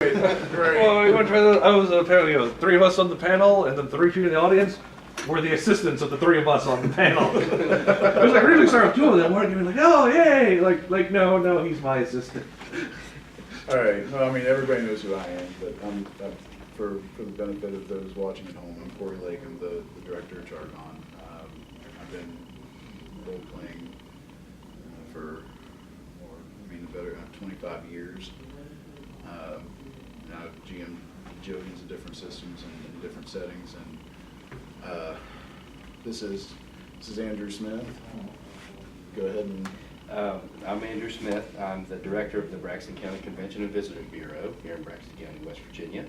Well, we went to I was apparently 3 of us on the panel, and then 3 people in the audience were the assistants of the 3 of us on the panel. It was like originally started with 2 of them working, like, oh yay, like no, he's my assistant. All right. Well, I mean, everybody knows who I am, but I'm for the benefit of those watching at home, I'm Corey Lake. I'm the director of CharCon. I've been role playing for, better 25 years. Now GM Jodians of different systems and in different settings, and this is Andrew Smith. Go ahead and. I'm Andrew Smith. I'm the director of the Braxton County Convention and Visitor Bureau here in Braxton County, West Virginia.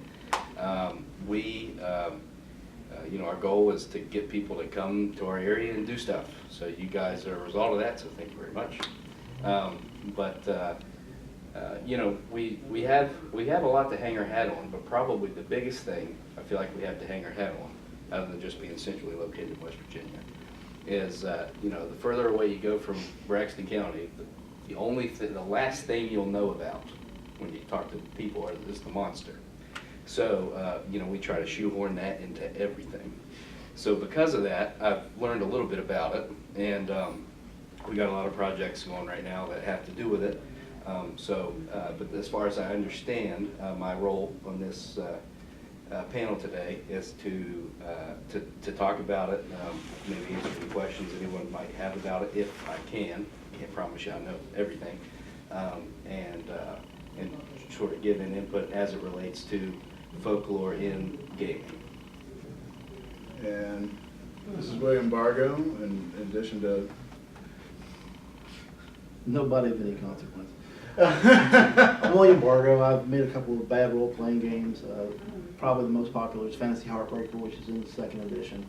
Our goal is to get people to come to our area and do stuff. So you guys are a result of that, so thank you very much. We have a lot to hang our hat on, but probably the biggest thing I feel like we have to hang our hat on, other than just being centrally located in West Virginia, is the further away you go from Braxton County, the last thing you'll know about when you talk to people is the monster. So we try to shoehorn that into everything. So because of that, I've learned a little bit about it, and we got a lot of projects going right now that have to do with it. But as far as I understand, my role on this panel today is to talk about it, maybe answer any questions anyone might have about it, if I can. Can't promise you I know everything, and sort of give an input as it relates to folklore in gaming. And this is William Bargo, in addition to nobody of any consequence. I'm William Bargo. I've made a couple of bad role-playing games. Probably the most popular is Fantasy Heartbreaker, which is in the 2nd edition.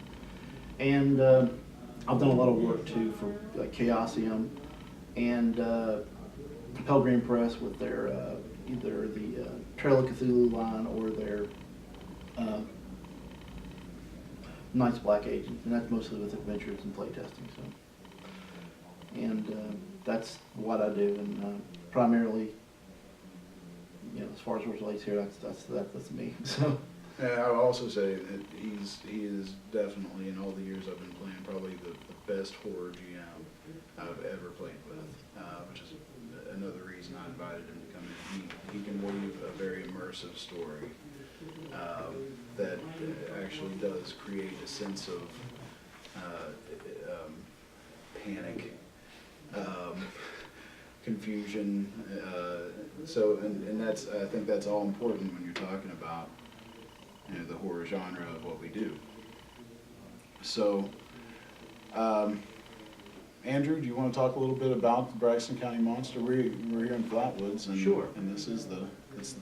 And I've done a lot of work too for Chaosium and Pelgrane Press with their either the Trail of Cthulhu line or their Knights Black Agents, and that's mostly with adventures and playtesting. So, and that's what I do, and primarily, as far as relates here, that's me. So. And I'll also say that he is definitely, in all the years I've been playing, probably the best horror GM I've ever played with, which is another reason I invited him to come in. He can weave a very immersive story that actually does create a sense of panic, confusion. I think that's all important when you're talking about the horror genre of what we do. So, Andrew, do you want to talk a little bit about the Braxton County Monster? We're here in Flatwoods, and sure. And this is the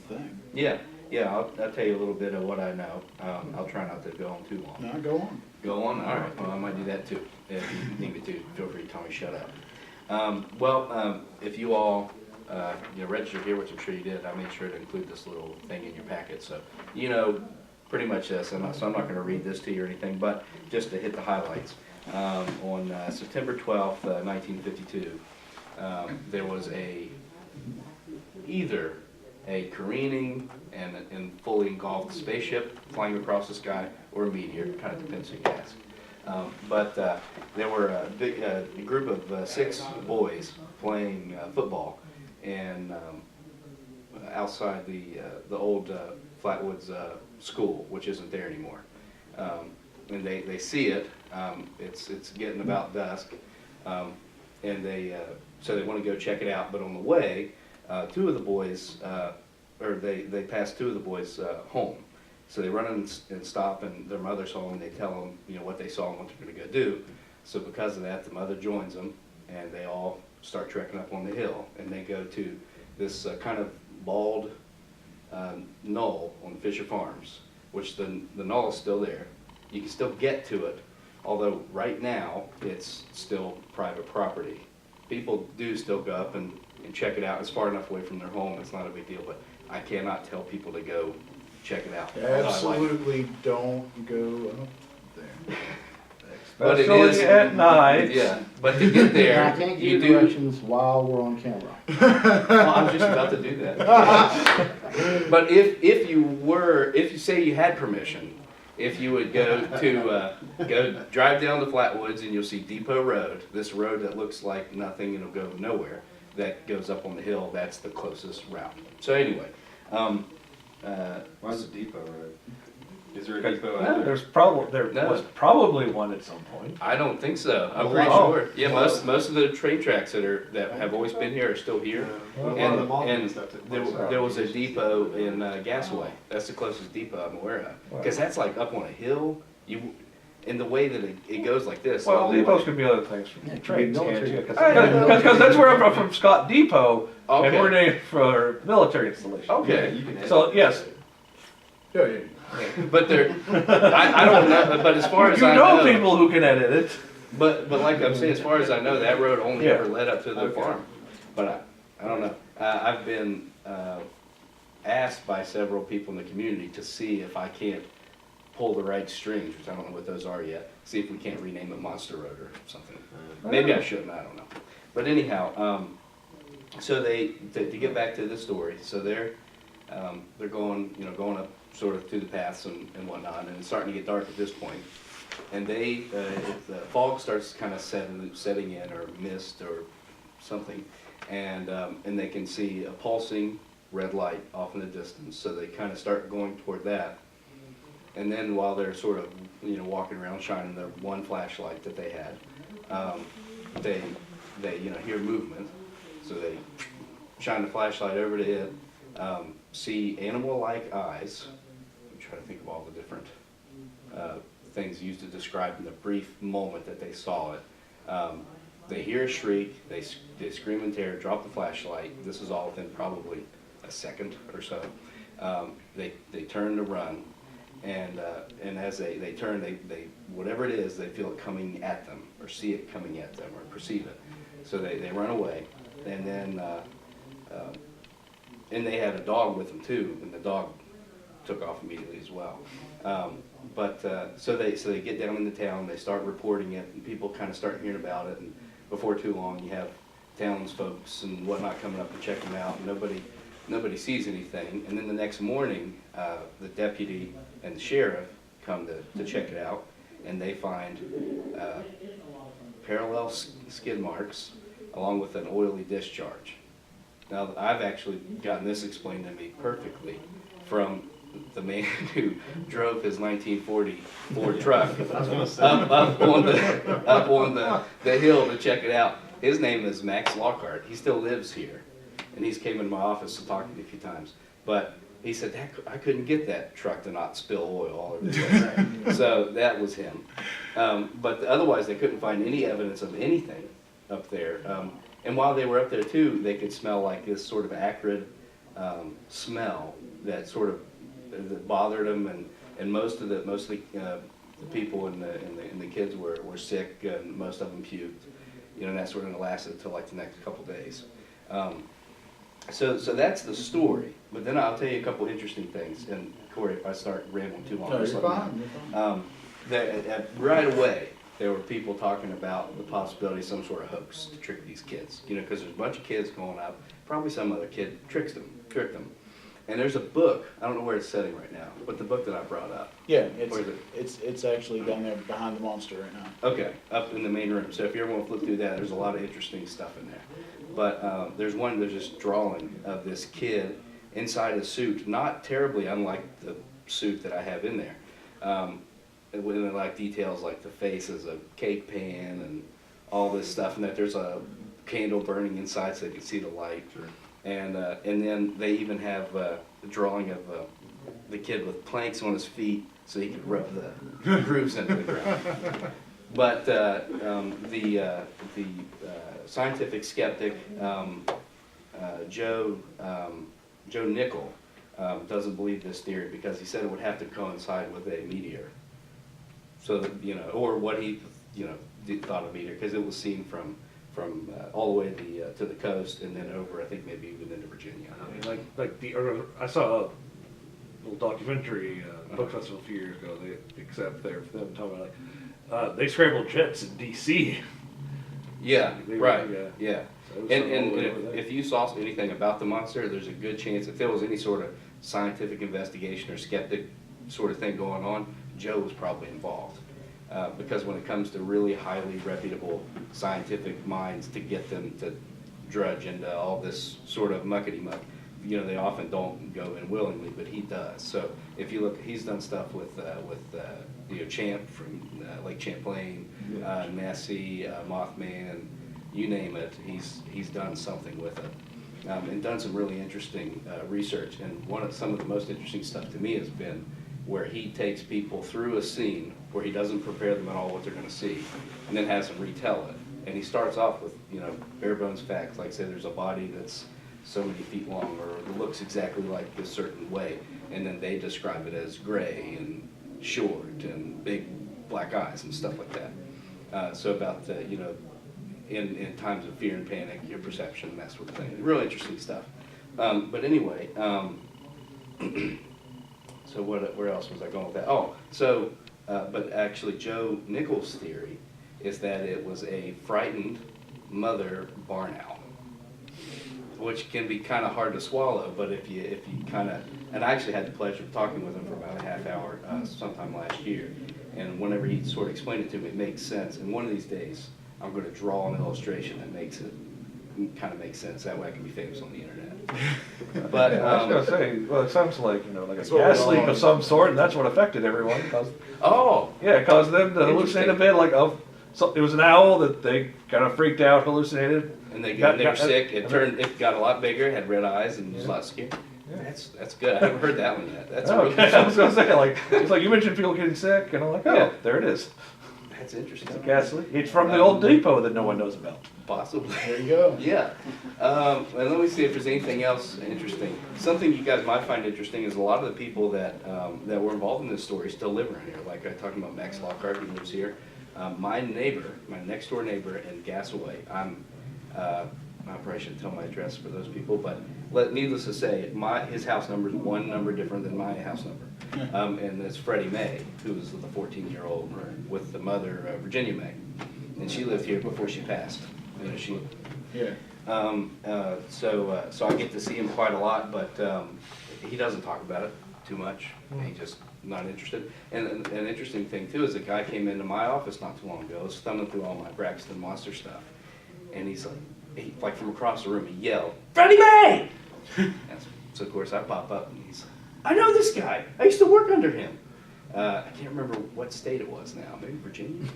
thing. Yeah. I'll tell you a little bit of what I know. I'll try not to go on too long. No, go on. Go on. All right. Well, I might do that too. If you need me to, feel free to tell me shut up. If you all registered here, which I'm sure you did, I made sure to include this little thing in your packet, so pretty much this. So I'm not going to read this to you or anything, but just to hit the highlights. On September 12th, 1952, there was either a careening and fully engulfed spaceship flying across the sky, or a meteor. It kind of depends who you ask. There were a group of 6 boys playing football and outside the old Flatwoods school, which isn't there anymore. And they see it. It's getting about dusk, and so they want to go check it out. But on the way, 2 of the boys, they pass 2 of the boys home. So they run and stop, and their mother's home. And they tell them, what they saw and what they're going to go do. So because of that, the mother joins them, and they all start trekking up on the hill. And they go to this kind of bald knoll on Fisher Farms, which the knoll is still there. You can still get to it, although right now it's still private property. People do still go up and check it out. It's far enough away from their home, it's not a big deal, but I cannot tell people to go check it out. Absolutely don't go up there. but it Especially is at night. Yeah, but to get And I there, can't give you you do. directions while we're on camera. Well, I was just about to do that. But if you say you had permission, if you would go drive down to Flatwoods and you'll see Depot Road, this road that looks like nothing and it'll go nowhere, that goes up on the hill, that's the closest route. So anyway, Why is it Depot Road? Is there a depot out No, there? there No. was probably one at some point. I don't think so. I'm Oh, pretty wow. sure. Yeah, most of the train tracks that have always been here are still here. Well, a lot of And, the mall and stuff took there, place out there was a east. depot in Gasaway. That's the closest depot I'm aware of. Because that's like up on a hill. In the way that it goes like this. Well, all the way- depots could be other things from Yeah, it could trains, be can't military. you? Yeah. Because that's where I'm from Scott Depot, and Okay. we're named for military installation. Okay. You can So, yes, Yeah, yeah. But there, I don't know. But as far as you I know know, people who can edit it. but like I'm saying, as far as I know, that road only Yeah. ever led up to the Okay. farm. But I don't know. I've been asked by several people in the community to see if I can't pull the right strings, which I don't know what those are yet. See if we can't rename it Monster Road or something. Maybe I shouldn't. I don't know. But anyhow, so to get back to the story, so they're going up sort of through the paths and whatnot, and it's starting to get dark at this point. And if the fog starts kind of setting in, or mist or something, and they can see a pulsing red light off in the distance, so they kind of start going toward that. And then while they're sort of walking around shining the one flashlight that they had, they hear movement, so they shine the flashlight over to it, see animal-like eyes. I'm trying to think of all the different things used to describe in the brief moment that they saw it. They hear a shriek, they scream in terror, drop the flashlight. This is all within probably a second or so. They turn to run, and as they turn, they whatever it is, they feel it coming at them, or see it coming at them, or perceive it. So they run away, and then and they had a dog with them too, and the dog took off immediately as well. So they get down into town, they start reporting it, and people kind of start hearing about it, and before too long you have townsfolks and whatnot coming up to check them out, and nobody sees anything. And then the next morning, the deputy and the sheriff come to check it out, and they find parallel skid marks along with an oily discharge. Now, I've actually gotten this explained to me perfectly from the man who drove his 1940 Ford truck up on the hill to check it out. His name is Max Lockhart. He still lives here, and he's came in my office and talked to me a few times. But he said, I couldn't get that truck to not spill oil all over the place. So that was him. But otherwise, they couldn't find any evidence of anything up there. And while they were up there too, they could smell like this sort of acrid smell that sort of that bothered them, and most of the people and the kids were sick, and most of them puked, and that sort of lasted until like the next couple days. So that's the story. But then I'll tell you a couple interesting things. And Corey, if I start rambling too long, No, just you're let me know. fine. Right away, there were people talking about the possibility of some sort of hoax to trick these kids. Because there's a bunch of kids going up, probably some other kid tricked them. And there's a book, I don't know where it's sitting right now, but the book that I brought up. Yeah, Where is it? it's actually down there behind the monster right now. Okay, up in the main room. So if you ever want to flip through that, there's a lot of interesting stuff in there. But there's this drawing of this kid inside a suit, not terribly unlike the suit that I have in there. With like details like the face is a cake pan and all this stuff, and that there's a candle burning inside so they can see the light. Sure. And then they even have a drawing of the kid with planks on his feet so he could rub the grooves into the ground. But the scientific skeptic, Joe Nickel, doesn't believe this theory because he said it would have to coincide with a meteor. So that, or what he thought of a meteor, because it was seen from all the way to the coast and then over, I think maybe even into Virginia. I mean, I saw a little documentary book festival a few years ago. Except there for them talking about they scrambled jets in DC. Yeah, They were, right, yeah. yeah. So it was And, all and over if, there. if you saw anything about the monster, there's a good chance if there was any sort of scientific investigation or skeptic sort of thing going on, Joe was probably involved. Because when it comes to really highly reputable scientific minds, to get them to drudge into all this sort of muckety-muck, you know, they often don't go in willingly, but he does. So if you look, he's done stuff with you know, Champ from Lake Champlain, Nessie, Mothman, you name it, he's done something with it. And done some really interesting research. And some of the most interesting stuff to me has been where he takes people through a scene where he doesn't prepare them at all what they're going to see, and then has them retell it. And he starts off with, you know, bare bones facts, like say there's a body that's so many feet long, or it looks exactly like this certain way, and then they describe it as gray and short and big black eyes and stuff like that. So about the, you know, in times of fear and panic, your perception and that sort of thing. Real interesting stuff. But anyway, so where else was I going with that? Oh, so, but actually Joe Nichols' theory is that it was a frightened mother barn owl, which can be kind of hard to swallow, but if you kind of, and I actually had the pleasure of talking with him for about a half hour sometime last year, and whenever he sort of explained it to me, it makes sense. And one of these days, I'm going to draw an illustration that makes it kind of makes sense. That way I can be famous on the internet. But I was gonna say, well, it sounds like, you know, like a That's what gas we leak all- of some sort, and that's what affected everyone. oh, It caused them to hallucinate a Interesting. bit. Like, so it was an owl that they kind of freaked out, hallucinated. and they Got- were got- sick. and It got a lot bigger, had red eyes, and was a lot scary. That's good. I haven't heard that one yet. That's a Oh, real okay. good I was one. gonna say, like, it's like you mentioned people getting sick, and I'm like, oh, Yeah. there it is. That's interesting. It's a gas leak. It's from the old depot that no one knows about. Possibly. There you go. Yeah. And let me see if there's anything else interesting. Something you guys might find interesting is a lot of the people that that were involved in this story still live around here. Like I talking about Max Lockhart, who lives here. My neighbor, my next door neighbor in Gasaway. I probably shouldn't tell my address for those people, but needless to say, his house number is one number different than my house number. And it's Freddie Mae, who was the 14-year-old with the mother, Virginia Mae. And she lived here before she passed. You know, Yeah. so I get to see him quite a lot, but he doesn't talk about it too much. He's just not interested. And an interesting thing too is a guy came into my office not too long ago, was thumbing through all my Braxton Monster stuff, and he's like from across the room, he yelled, "Freddie Mae!" So of course I pop up and he's like, "I know this guy. I used to work under him." I can't remember what state it was now, maybe Virginia.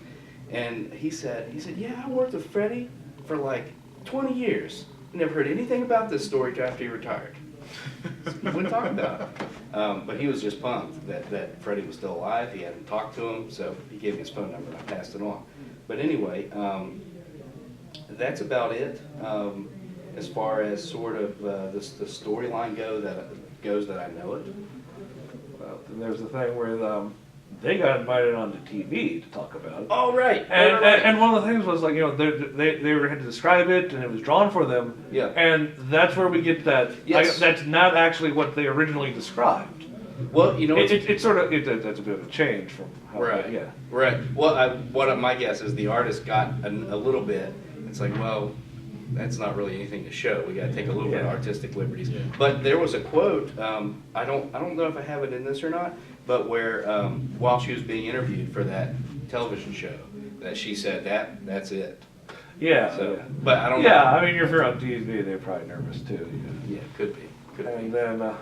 And he said, "Yeah, I worked with Freddie for like 20 years. Never heard anything about this story till after he retired." He wouldn't talk about it. But he was just pumped that Freddie was still alive. He hadn't talked to him, so he gave me his phone number and I passed it on. But anyway, that's about it. As far as sort of the storyline goes that I know it. Well, then there's the thing where they got invited onto TV to talk about it. Oh, right. And one of the things was like, you know, they had to describe it, and it was drawn for them. Yeah. And that's where we get that. Yes. That's not actually what they originally described. Well, you know, It's sort of that's a bit of a change from how. right. Yeah. Right. Well, my guess is the artist got a little bit. It's like, well, that's not really anything to show. We got to take a little bit of artistic liberties. Yeah. But there was a quote. I don't know if I have it in this or not. But where while she was being interviewed for that television show, that she said that's it. Yeah. So, yeah. but I don't know. Yeah, I mean, if you're on TV, they're probably nervous too. Yeah, could be. And then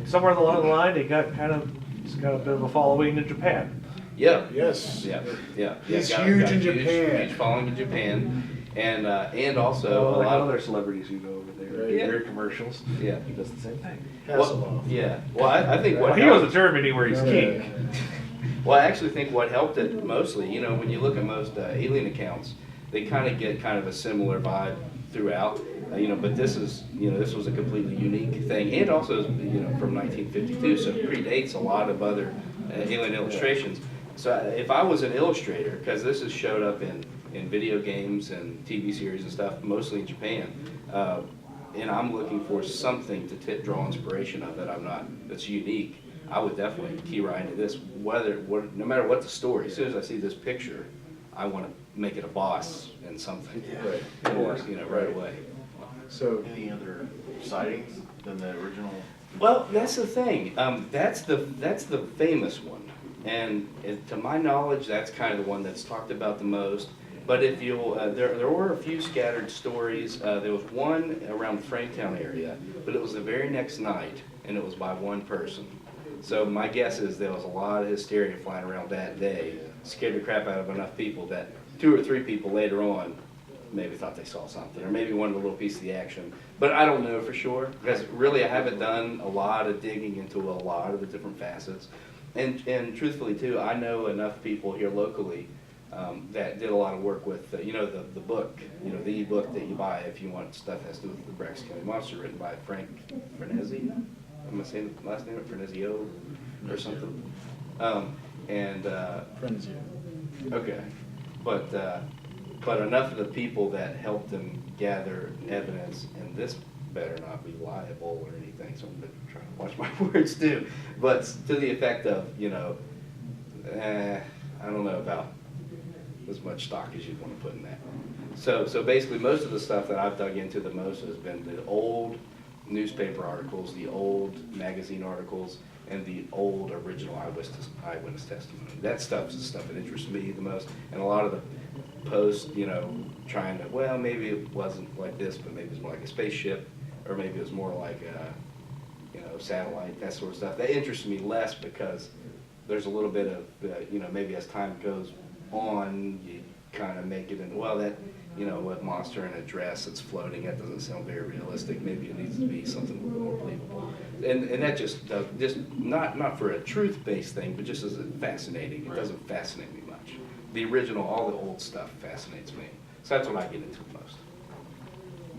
somewhere along the line, he's got a bit of a following in Japan. Yeah. Yes. Yeah. He's Got huge a in Japan. Huge following in Japan, and also a like lot other of celebrities who go over there, Right. their commercials. yeah. He does the same thing. Hasselhoff. Yeah. Well, I think Well, what he goes helped- to Germany where he's king. Well, I actually think what helped it mostly, you know, when you look at most alien accounts, they kind of get kind of a similar vibe throughout, you know, but this was a completely unique thing, and also, you know, from 1952, so it predates a lot of other alien illustrations. So if I was an illustrator, because this has showed up in video games and TV series and stuff, mostly in Japan, and I'm looking for something to draw inspiration of that's unique, I would definitely key right into this, no matter what the story, as soon as I see this picture, I want to make it a boss in something. Right. Or, right away. So, Any other sightings than the original? Well, that's the thing. That's the famous one, and to my knowledge, that's kind of the one that's talked about the most. But if you'll, there were a few scattered stories. There was one around the Franktown area, but it was the very next night, and it was by one person. So my guess is there was a lot of hysteria flying around that day, scared the crap out of enough people that 2 or 3 people later on maybe thought they saw something, or maybe wanted a little piece of the action. But I don't know for sure, because really I haven't done a lot of digging into a lot of the different facets. And truthfully too, I know enough people here locally that did a lot of work with, the book, the e-book that you buy if you want stuff that has to do with the Braxton County Monster, written by Frank Frenesi. Am I saying the last name? Frenezio or something? friends, Okay, but enough of the people that helped them gather evidence, and this better not be liable or anything, so I'm gonna try to watch my words too. But to the effect of, I don't know about as much stock as you'd want to put in that. So basically, most of the stuff that I've dug into the most has been the old newspaper articles, the old magazine articles, and the old original eyewitness testimony. That stuff is the stuff that interests me the most, and a lot of the posts, trying to, well, maybe it wasn't like this, but maybe it's more like a spaceship, or maybe it was more like a, satellite, that sort of stuff. That interests me less because there's a little bit of, maybe as time goes on, you kind of make it into, well, that, a monster in a dress that's floating, that doesn't sound very realistic. Maybe it needs to be something a little more believable. And that just not for a truth-based thing, but just as fascinating. It doesn't fascinate me much. The original, all the old stuff fascinates me. So that's what I get into the most.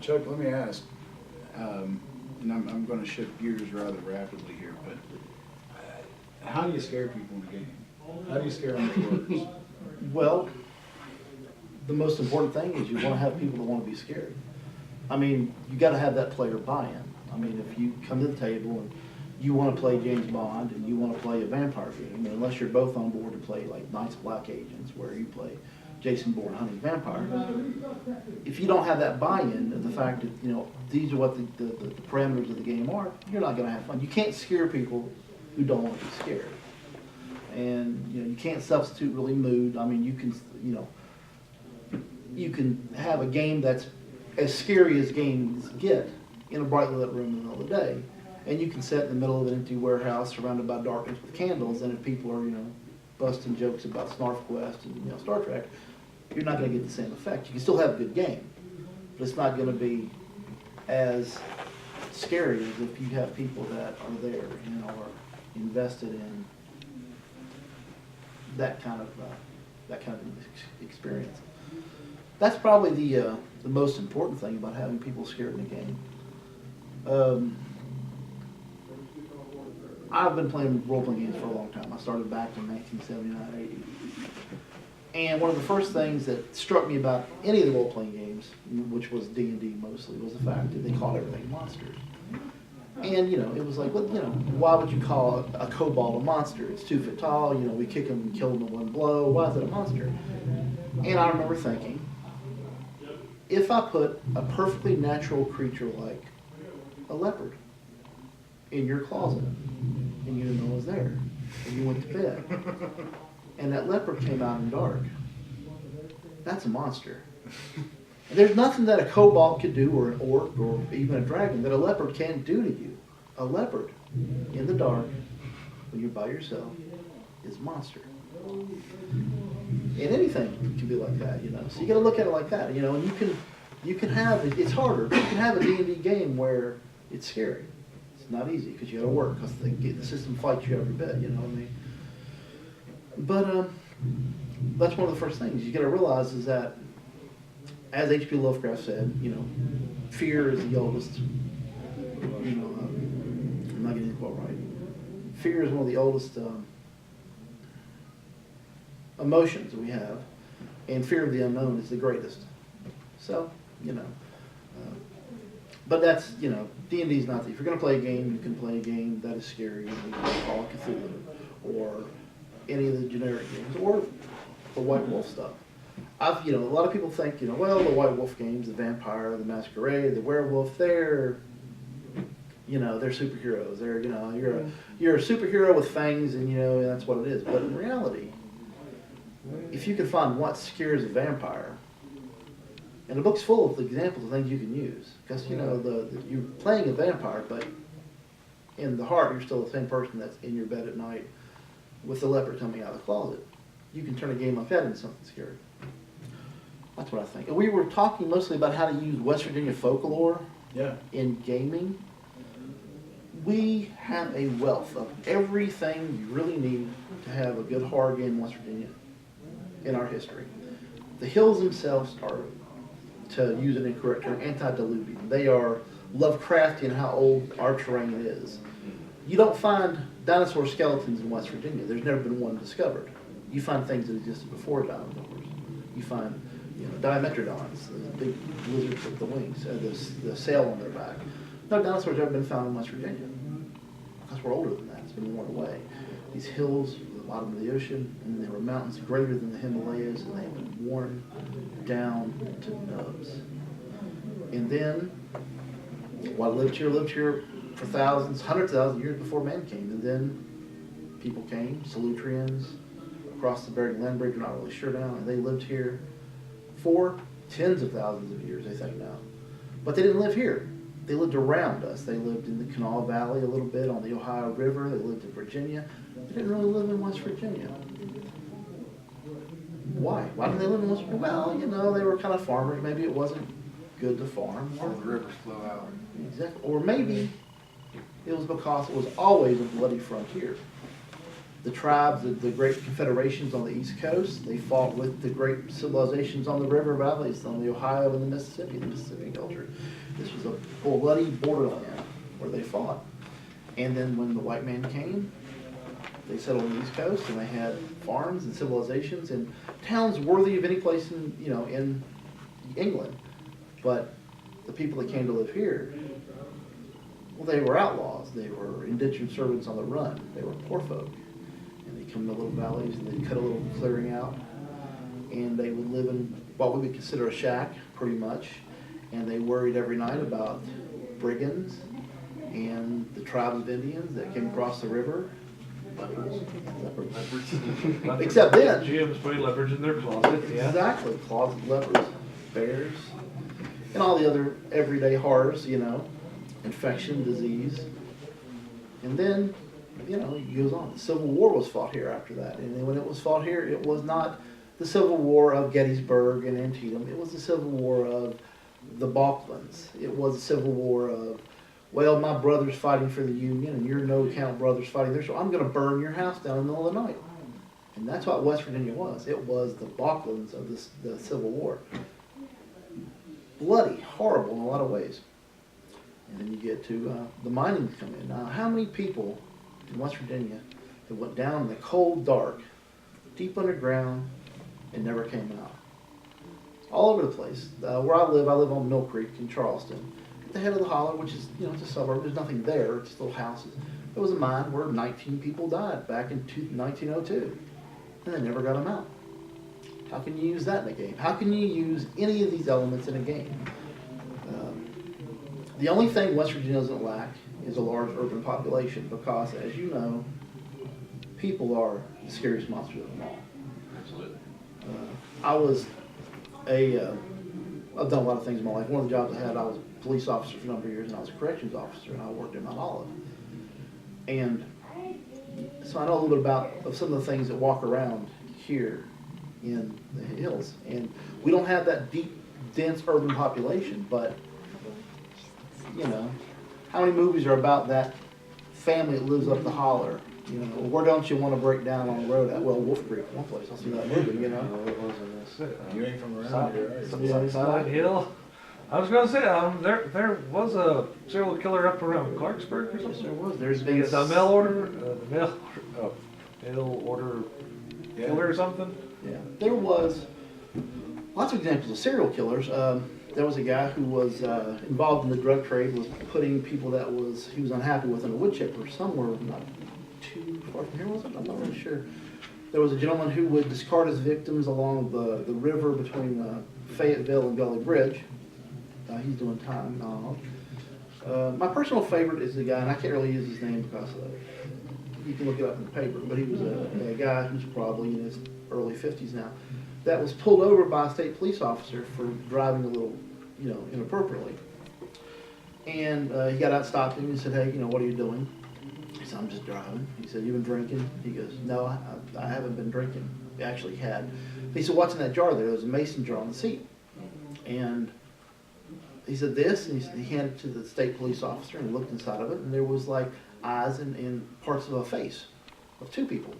Chuck, let me ask, and I'm going to shift gears rather rapidly here, but how do you scare people in the game? How do you scare them with words? Well, the most important thing is you want to have people that want to be scared. I mean, you got to have that player buy-in. I mean, if you come to the table and you want to play James Bond and you want to play a vampire game, unless you're both on board to play like Knights of Black Agents, where you play Jason Bourne hunting vampire, if you don't have that buy-in of the fact that, these are what the parameters of the game are, you're not going to have fun. You can't scare people who don't want to be scared. And, you can't substitute really mood. I mean, you can have a game that's as scary as games get in a brightly lit room in the middle of the day. And you can sit in the middle of an empty warehouse surrounded by darkness with candles, and if people are, busting jokes about Snarf Quest and, Star Trek, you're not going to get the same effect. You can still have a good game, but it's not going to be as scary as if you have people that are there, are invested in that kind of experience. That's probably the most important thing about having people scared in a game. I've been playing role-playing games for a long time. I started back in 1979, 80. And one of the first things that struck me about any of the role-playing games, which was D&D mostly, was the fact that they called everything monsters. And, it was like, well, why would you call a kobold a monster? It's 2 feet tall, we kick him and kill him in one blow. Why is it a monster? And I remember thinking, if I put a perfectly natural creature like a leopard in your closet, and you didn't know it was there, and you went to bed, and that leopard came out in the dark, that's a monster. And there's nothing that a kobold could do, or an orc, or even a dragon, that a leopard can't do to you. A leopard in the dark, when you're by yourself, is a monster. And anything can be like that, So you got to look at it like that, and you can have, it's harder, but you can have a D&D game where it's scary. It's not easy because you got to work, because the system fights you every bit, you know what I mean? But that's one of the first things you got to realize is that, as H.P. Lovecraft said, fear is the oldest, I'm not getting the quote right. Fear is one of the oldest emotions that we have, and fear of the unknown is the greatest. So, But that's, you know, D&D's not, if you're gonna play a game, you can play a game that is scary, you can play Call of Cthulhu, or any of the generic games, or the White Wolf stuff. You know, a lot of people think, you know, well, the White Wolf games, the Vampire, the Masquerade, the Werewolf, they're, you know, they're superheroes. They're, you know, you're a superhero with fangs, and you know, that's what it is. But in reality, if you can find what scares a vampire, and the book's full of examples of things you can use, because you know, you're playing a vampire, but in the heart, you're still the same person that's in your bed at night with the leopard coming out of the closet. You can turn a game like that into something scary. That's what I think. And we were talking mostly about how to use West Virginia folklore in gaming. We have a wealth of everything you really need to have a good horror game in West Virginia in our history. The hills themselves are, to use an incorrect term, antediluvian. They are Lovecraftian how old our terrain is. You don't find dinosaur skeletons in West Virginia. There's never been one discovered. You find things that existed before dinosaurs. You find, you know, dimetrodons, the big lizards with the wings, the sail on their back. No dinosaurs have ever been found in West Virginia, because we're older than that. It's been worn away. These hills, the bottom of the ocean, and there were mountains greater than the Himalayas, and they have been worn down to nubs. And then, what lived here for thousands, hundreds of thousands of years before man came. And then people came, Solutreans, across the Bering Land Bridge, we're not really sure now, and they lived here for tens of thousands of years, I think now. But they didn't live here. They lived around us. They lived in the Kanawha Valley a little bit, on the Ohio River. They lived in Virginia. They didn't really live in West Virginia. Why? Why didn't they live in West Virginia? Well, you know, they were kind of farmers. Maybe it wasn't good to farm. Or the rivers flow out. Exactly. Or maybe it was because it was always a bloody frontier. The tribes, the great confederations on the East Coast, they fought with the great civilizations on the river valleys, on the Ohio and the Mississippi culture. This was a bloody borderland where they fought. And then when the white man came, they settled on the East Coast, and they had farms and civilizations and towns worthy of any place in, you know, in England. But the people that came to live here, well, they were outlaws. They were indentured servants on the run. They were poor folk. And they come to little valleys, and they cut a little clearing out, and they would live in what we would consider a shack, pretty much. And they worried every night about brigands and the tribes of Indians that came across the river. Leopards. Except then. Jim's putting leopards in their closets, yeah. Exactly. Closet leopards, bears, and all the other everyday horrors, you know, infection, disease. And then, you know, it goes on. The Civil War was fought here after that. And then when it was fought here, it was not the Civil War of Gettysburg and Antietam. It was the Civil War of the Balklands. It was the Civil War of, well, my brother's fighting for the Union, and your no-account brother's fighting there, so I'm going to burn your house down in the middle of the night. And that's what West Virginia was. It was the Balklands of the Civil War. Bloody, horrible in a lot of ways. And then you get to the mining come in. Now, how many people in West Virginia that went down in the cold dark, deep underground, and never came out? All over the place. Where I live on Mill Creek in Charleston. At the head of the holler, which is, you know, it's a suburb, there's nothing there, it's little houses. There was a mine where 19 people died back in 1902, and they never got them out. How can you use that in a game? How can you use any of these elements in a game? The only thing West Virginia doesn't lack is a large urban population, because, as you know, people are the scariest monsters of them all. Absolutely. I've done a lot of things in my life. One of the jobs I had, I was a police officer for a number of years, and I was a corrections officer, and I worked in Mount Olive. And so I know a little bit about some of the things that walk around here in the hills. And we don't have that deep, dense urban population, but, you know, how many movies are about that family that lives up the holler? You know, where don't you want to break down on the road at? Well, Wolf Creek, one place. I'll see that movie, you know. You ain't from around here, are you? Yeah, Silent Hill. I was gonna say, there was a serial killer up around Clarksburg or Yes, there something. was. There's been The mail order killer or something. Yeah, there was lots of examples of serial killers. there was a guy who was involved in the drug trade, was putting people that he was unhappy with in a wood chipper somewhere not too far from here, was it? I'm not really sure. There was a gentleman who would discard his victims along the river between Fayetteville and Gully Bridge. He's doing time now. My personal favorite is the guy, and I can't really use his name because you can look it up in the paper, but he was a guy who's probably in his early 50s now, that was pulled over by a state police officer for driving a little, inappropriately. And he got out, stopped him, and said, "Hey, what are you doing?" He said, "I'm just driving." He said, "You been drinking?" He goes, "No, I haven't been drinking." He actually had. He said, "What's in that jar there?" There was a mason jar on the seat. And he said, "This," and he handed it to the state police officer, and he looked inside of it, and there was like eyes and parts of a face of two people.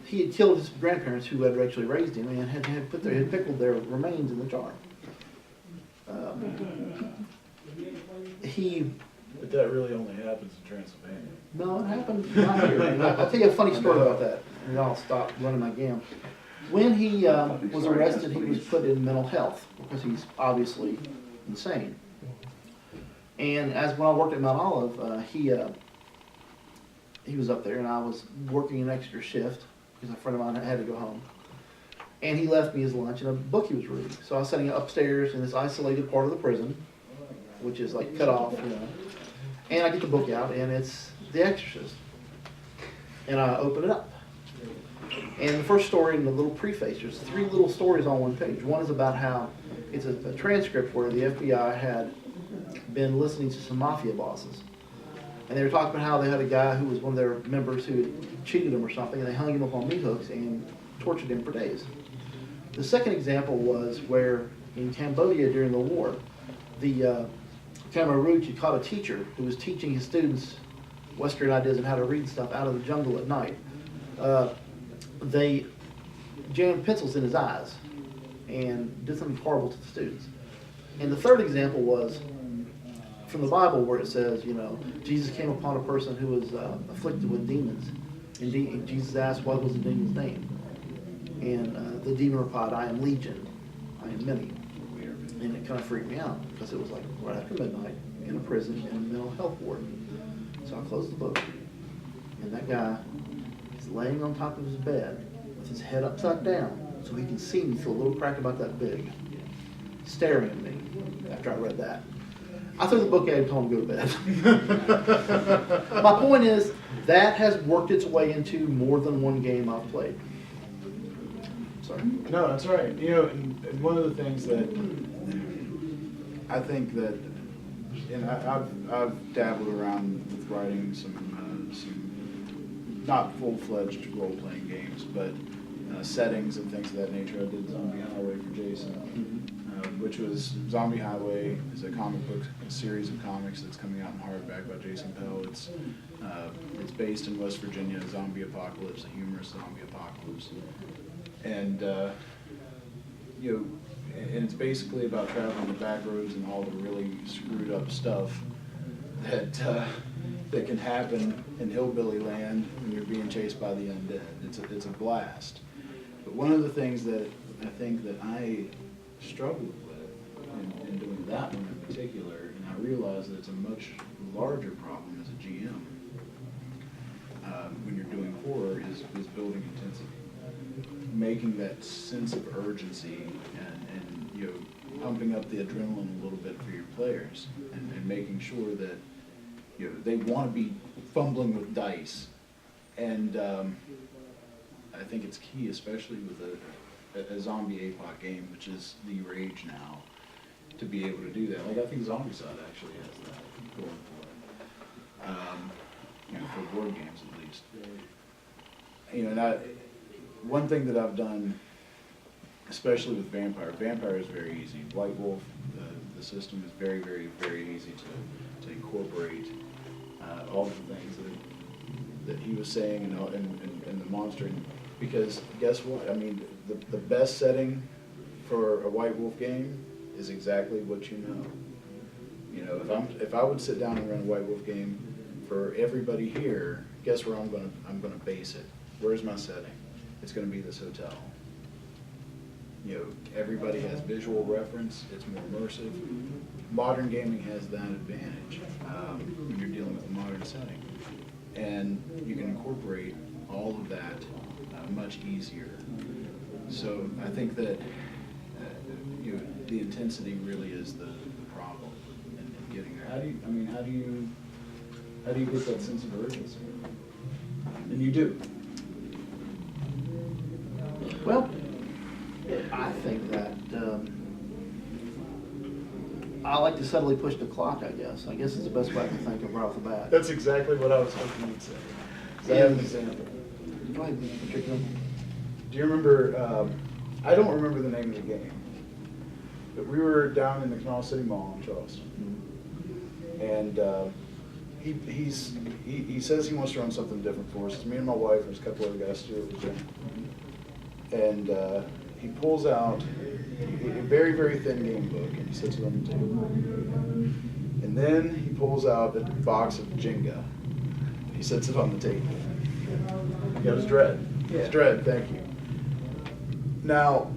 He had killed his grandparents who had actually raised him, and had pickled their remains in the jar. But that really only happens in Transylvania. No, it happened not here. And I'll tell you a funny story about that, and I'll stop running my game. When he was arrested, he was put in mental health because he's obviously insane. And when I worked at Mount Olive, he was up there, and I was working an extra shift because a friend of mine had to go home. And he left me his lunch and a book he was reading. So I was sitting upstairs in this isolated part of the prison, which is like cut off, And I get the book out, and it's The Exorcist. And I open it up. And the first story in the little preface, there's 3 little stories on one page. One is about how it's a transcript where the FBI had been listening to some mafia bosses. And they were talking about how they had a guy who was one of their members who had cheated them or something, and they hung him up on meat hooks and tortured him for days. The second example was where in Cambodia during the war, the Khmer Rouge had caught a teacher who was teaching his students Western ideas on how to read stuff out of the jungle at night. They jammed pencils in his eyes and did something horrible to the students. And the third example was from the Bible where it says, Jesus came upon a person who was afflicted with demons. And Jesus asked, what was the demon's name? And the demon replied, "I am Legion. I am many." And it kind of freaked me out because it was like right after midnight in a prison in a mental health ward. So I closed the book. And that guy is laying on top of his bed with his head upside down so he can see me through a little crack about that big, staring at me after I read that. I threw the book at him and told him to go to bed. My point is, that has worked its way into more than one game I've played. Sorry. No, that's all right. And one of the things that I think that, and I've dabbled around with writing some not full-fledged role-playing games, but settings and things of that nature. I did Zombie Highway for Jason, which was Zombie Highway is a comic book series of comics that's coming out in hardback by Jason Pell. It's based in West Virginia, a zombie apocalypse, a humorous zombie apocalypse, and and it's basically about traveling the back roads and all the really screwed up stuff that that can happen in hillbilly land when you're being chased by the undead. It's a blast. But one of the things that I think that I struggled with in doing that one in particular, and I realized that it's a much larger problem as a GM when you're doing horror, is building intensity, making that sense of urgency and pumping up the adrenaline a little bit for your players, and making sure that they want to be fumbling with dice. And I think it's key, especially with a zombie APOC game, which is the rage now, to be able to do that. Like, I think Zombicide actually has that going for it, for board games at least. And one thing that I've done, especially with Vampire is very easy. White Wolf, the system is very, very, very easy to incorporate all the things that he was saying and the monster. Because guess what? I mean, the best setting for a White Wolf game is exactly what you know. If I would sit down and run a White Wolf game for everybody here, guess where I'm gonna base it? Where's my setting? It's gonna be this hotel. everybody has visual reference, it's more immersive. Modern gaming has that advantage when you're dealing with a modern setting. And you can incorporate all of that much easier. So I think that the intensity really is the problem in getting there. How do you get that sense of urgency? And you do. Well, I think that I like to subtly push the clock, I guess. I guess it's the best way I can think of right off the bat. That's exactly what I was hoping you'd say. So I have an example. Go ahead, particular. Do you remember, I don't remember the name of the game, but we were down in the Canal City Mall in Charleston. And he says he wants to run something different for us. It's me and my wife, and there's a couple other guys, Stuart was there. And he pulls out a very, very thin game book, and he sits it on the table. And then he pulls out a box of Jenga. He sets it on the table. Yeah, it was Dread. Yeah. It's Dread, thank you. Now,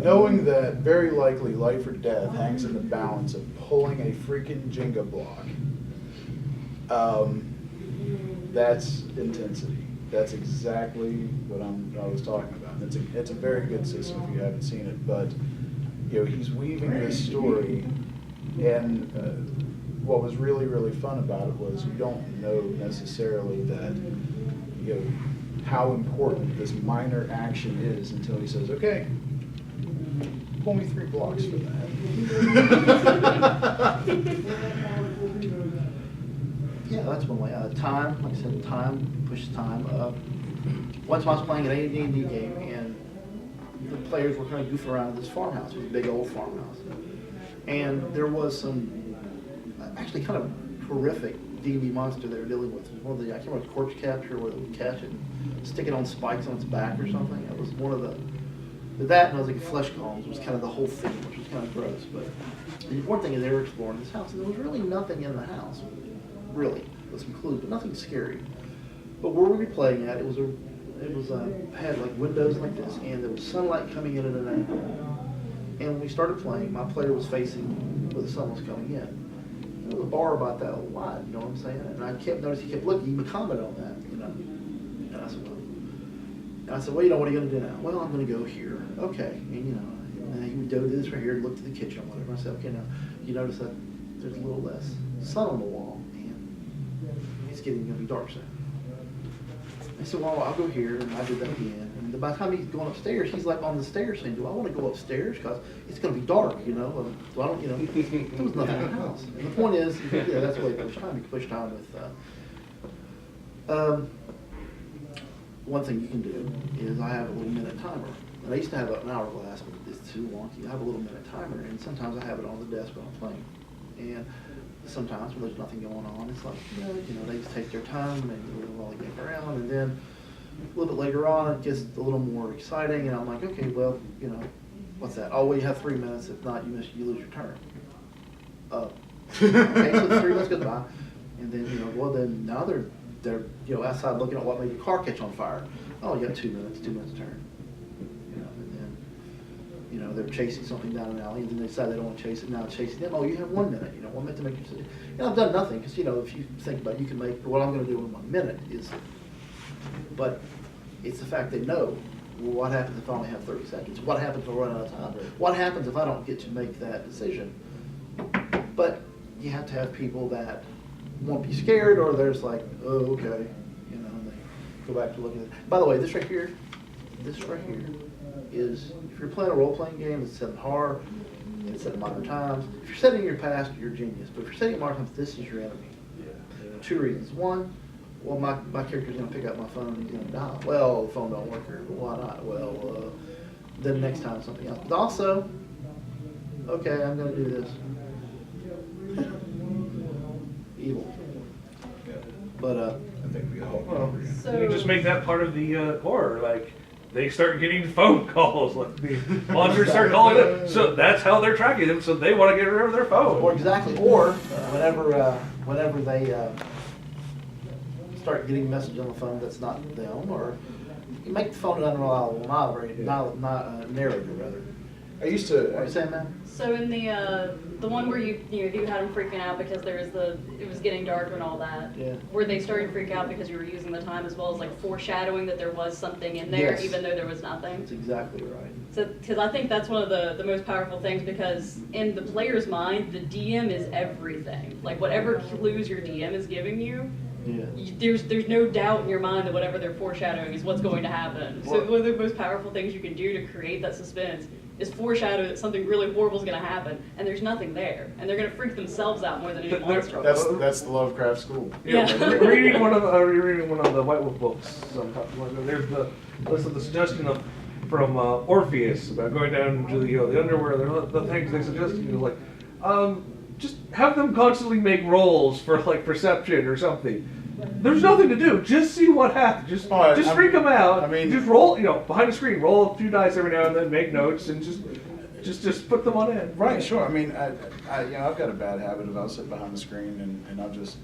knowing that very likely life or death hangs in the balance of pulling a freaking Jenga block, that's intensity. That's exactly what I was talking about. It's a very good system if you haven't seen it, but he's weaving this story, and what was really, really fun about it was you don't know necessarily that how important this minor action is until he says, okay, pull me 3 blocks for that. Yeah, that's one way. Time, like I said, time pushes time. Once I was playing an AD&D game, and the players were kind of goofing around at this farmhouse. It was a big old farmhouse. And there was some actually kind of horrific D&D monster they were dealing with. It was one of the, I can't remember, corpse capture, where they would catch it and stick it on spikes on its back or something. It was one of that, and it was like flesh columns. It was kind of the whole thing, which was kind of gross. But the important thing is they were exploring this house, and there was really nothing in the house. Really, with some clues, but nothing scary. But where we were playing at, it had like windows like this, and there was sunlight coming in at an angle. And when we started playing, my player was facing where the sun was coming in. There was a bar about that wide, you know what I'm saying? And I kept noticing, he kept looking, he would comment on that, And I said, well, what are you going to do now? Well, I'm going to go here. Okay, and and he would go to this right here and look to the kitchen or whatever. I said, okay, now you notice that there's a little less sun on the wall. It's going to be dark soon. I said, well, I'll go here, and I did that again. And by the time he's going upstairs, he's like on the stairs saying, do I want to go upstairs? Because it's going to be dark, So I don't, there was nothing in the house. And the point is, that's the way you push time. You can push time with, one thing you can do is I have a little minute timer. And I used to have an hourglass, but it's too wonky. I have a little minute timer, and sometimes I have it on the desk when I'm playing. And sometimes when there's nothing going on, it's like, they just take their time and they do all the game around, and then a little bit later on it gets a little more exciting, and I'm like, okay, well, what's that? Oh, well, you have 3 minutes. If not, you lose your turn. Okay, so the 3 minutes goes by, and then then now they're outside looking at what made the car catch on fire. Oh, you got 2 minutes. 2 minutes turn. And then they're chasing something down an alley, and then they decide they don't want to chase it. Now it's chasing them. Oh, you have 1 minute. 1 minute to make your decision. I've done nothing because if you think about it, you can make what I'm going to do in 1 minute is. But it's the fact they know. Well, what happens if I only have 30 seconds? What happens if I run out of time? What happens if I don't get to make that decision? But you have to have people that won't be scared, or there's like, oh, okay, and they go back to looking at it. By the way, this right here is, if you're playing a role-playing game that's set in horror, it's set in modern times. If you're setting in your past, you're a genius. But if you're setting in modern times, this is your enemy. Yeah. 2 reasons. One, well, my character's going to pick up my phone and he's going to die. Well, the phone don't work here. Well, why not? Well, then next time something else. But also, okay, I'm going to do this. Evil. But I think we all agree. You just make that part of the horror, like they start getting phone calls, like the monsters start calling them. So that's how they're tracking them. So they want to get rid of their phone. Or exactly. Or whenever they start getting a message on the phone that's not them, or You make the phone an unreliable narrator, rather. I used What are to, you saying, man? So in the one where you had them freaking out because it was getting dark and all that. Yeah. Were they starting to freak out because you were using the time as well as like foreshadowing that there was something in there, Yes. even though there was nothing? That's exactly right. So, because I think that's one of the most powerful things, because in the player's mind, the DM is everything. Like whatever clues your DM is giving you, Yeah. there's no doubt in your mind that whatever they're foreshadowing is what's going to happen. So Well- one of the most powerful things you can do to create that suspense is foreshadow that something really horrible is going to happen, and there's nothing there, and they're going to freak themselves out more than any monster. that's the Lovecraft school. Yeah. Reading one of the White Wolf books, there's the suggestion from Orpheus about going down into the underworld. The things they suggest, like, just have them constantly make rolls for like perception or something. There's nothing to do. Just see what happens. Just freak them out. I mean- just roll. Behind the screen, roll a few dice every now and then, make notes, and just put them on end. Right, sure. I mean, I've got a bad habit of I'll sit behind the screen and I'll just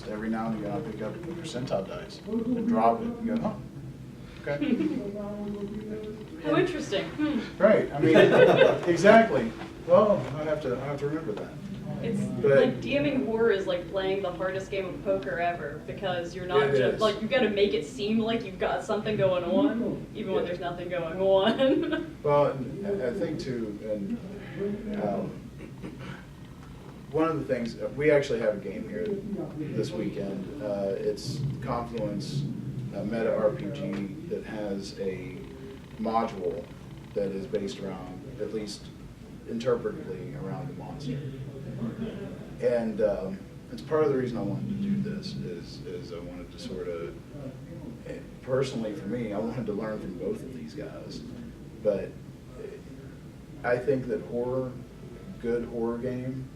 every now and again I'll pick up a percentile dice and drop it and go, oh, okay, How interesting. right. I mean, exactly. Well, I have to remember that. It's But- like DMing horror is like playing the hardest game of poker ever, because you're not It just is. like, you've got to make it seem like you've got something going on, even when Yeah. there's nothing going on. Well, and I think too, and one of the things, we actually have a game here this weekend. It's Confluence Meta RPG that has a module that is based around, at least interpretively, around the monster. And it's part of the reason I wanted to do this is I wanted to sort of, personally for me, I wanted to learn from both of these guys. But I think that good horror game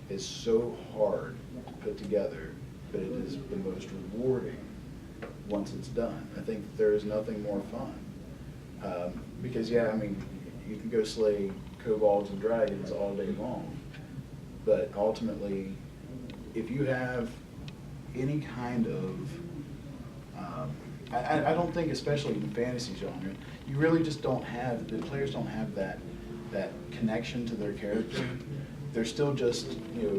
is so hard to put together, but it is the most rewarding once it's done. I think that there is nothing more fun. Because yeah, I mean, you can go slay kobolds and dragons all day long, but ultimately, if you have any kind of, I don't think, especially in the fantasy genre, you really just don't have, the players don't have that connection to their character. They're still just,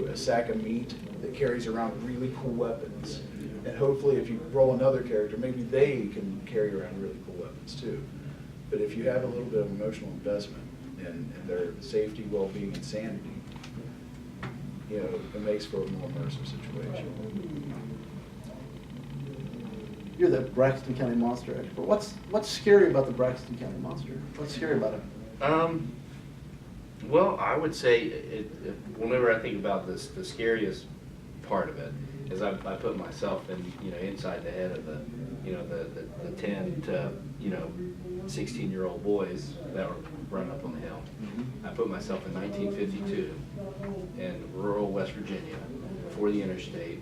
a sack of meat that carries around really cool weapons. And hopefully if you roll another character, maybe they can carry around really cool weapons too. But if you have a little bit of emotional investment in their safety, well-being, and sanity, it makes for a more immersive situation. You're the Braxton County monster expert. What's scary about the Braxton County monster? What's scary about it? Well, I would say whenever I think about this, the scariest part of it is I put myself inside the head of the 10 to 16-year-old boys that were running up on the hill. I put myself in 1952 in rural West Virginia before the interstate,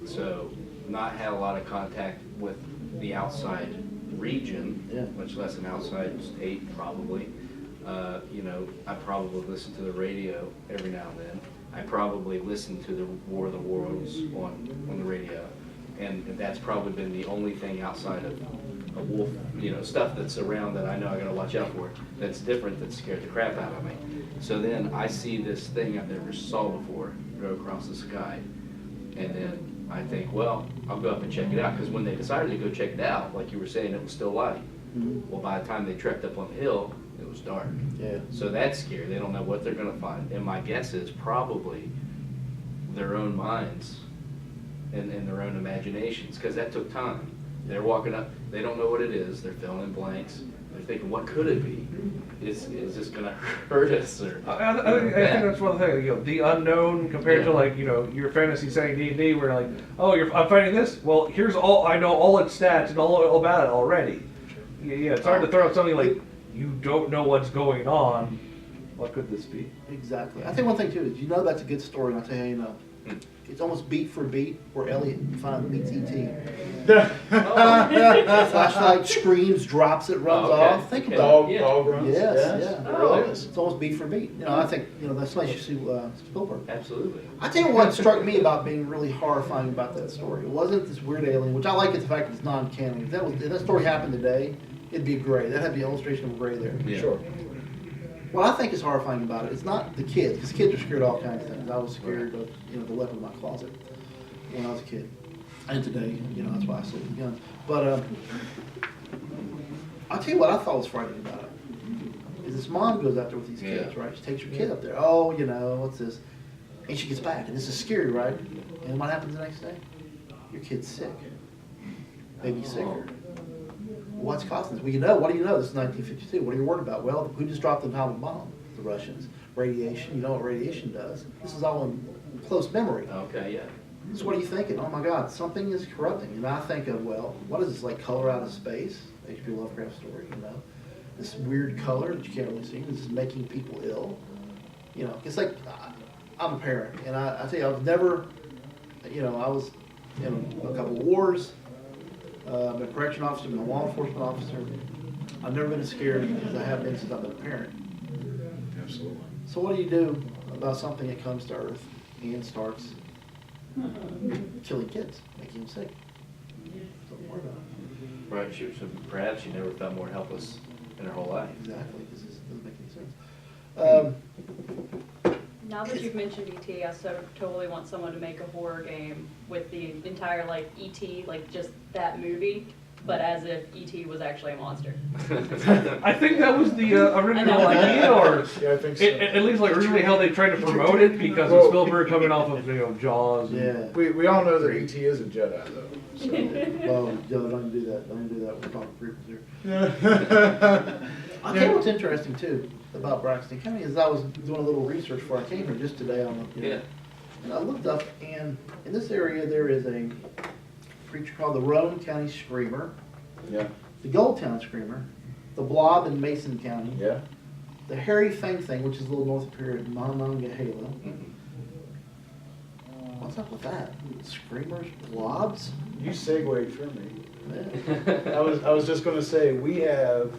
so not had a lot of contact with the outside region, Yeah. much less an outside state probably. I probably listen to the radio every now and then. I probably listen to the War of the Worlds on the radio, and that's probably been the only thing outside of a wolf, stuff that's around that I know I gotta watch out for, that's different, that scared the crap out of me. So then I see this thing I've never saw before go across the sky, and then I think, well, I'll go up and check it out, because when they decided to go check it out, like you were saying, it was still light. Well, by the time they trekked up on the hill, it was dark. Yeah. So that's scary. They don't know what they're going to find. And my guess is probably their own minds and their own imaginations, because that took time. They're walking up. They don't know what it is. They're filling in blanks. They're thinking, what could it be? Is this going to hurt us? Or I think that's one thing. The unknown compared to your fantasy setting D&D, where like, oh, I'm finding this. Well, here's I know all its stats and all about it already. Yeah, it's hard to throw out something like you don't know what's going on What could this be? Exactly. I think one thing too is, you know, that's a good story, and I'll tell you how you know. It's almost beat for beat where Elliot finally beats E.T. Flashlight screams, drops it, runs okay. off. Think Okay. about it. Dog runs. Yes, yeah. It really is. It's almost beat for beat. You know, I think, you know, that's nice you see Spielberg. Absolutely. I tell you what struck me about being really horrifying about that story. It wasn't this weird alien, which I like it, the fact that it's non-canon. If that story happened today, it'd be gray. That'd have the illustration of gray there. Yeah. Sure. What I think is horrifying about it, it's not the kids, because kids are scared of all kinds of things. I was scared of, you know, the weapon in my closet when I was a kid. And today, you know, that's why I sleep with guns. But I'll tell you what I thought was frightening about it. Is this mom goes out there with these kids, right? She takes her kid up there. Oh, you know, what's this? And she gets back, and this is scary, right? And what happens the next day? Your kid's sick. Maybe sicker. What's causing this? Well, you know, what do you know? This is 1952. What are you worried about? Well, who just dropped the atomic bomb? The Russians. Radiation. You know what radiation does. This is all in close memory. Okay, yeah. So what are you thinking? Oh my God, something is corrupting. And I think of, well, what is this, like color out of space? H.P. Lovecraft story, you know? This weird color that you can't really see. This is making people ill. You know, it's like, I'm a parent, and I tell you, I've never, you know, I was in a couple of wars. I've been a correction officer, been a law enforcement officer. I've never been as scared as I have been since I've been a parent. Absolutely. So what do you do about something that comes to Earth and starts killing kids, making them sick? Don't worry about it. Right, perhaps she never felt more helpless in her whole life. Exactly, because this doesn't make any sense. Now that you've mentioned E.T., I so totally want someone to make a horror game with the entire, like, E.T., like, just that movie, but as if E.T. was actually a monster. I think that was the original idea, or Yeah, I think so. at least like originally how they tried to promote it, because of Spielberg coming off of, you know, Jaws. And, Yeah. We all know that E.T. is a Jedi, though. So. Well, Joe, don't do that. Don't do that. We're talking prequels here. I'll tell you what's interesting too about Braxton County is I was doing a little research before I came here just today on the, Yeah. and I looked up, and in this area there is a creature called the Roane County Screamer, Yeah. the Goldtown Screamer, the Blob in Mason County, Yeah. the Hairy Thing, which is a little north of here at Monongahela. What's up with that? Screamers, blobs? You segued for me. Yeah. I was just going to say we have,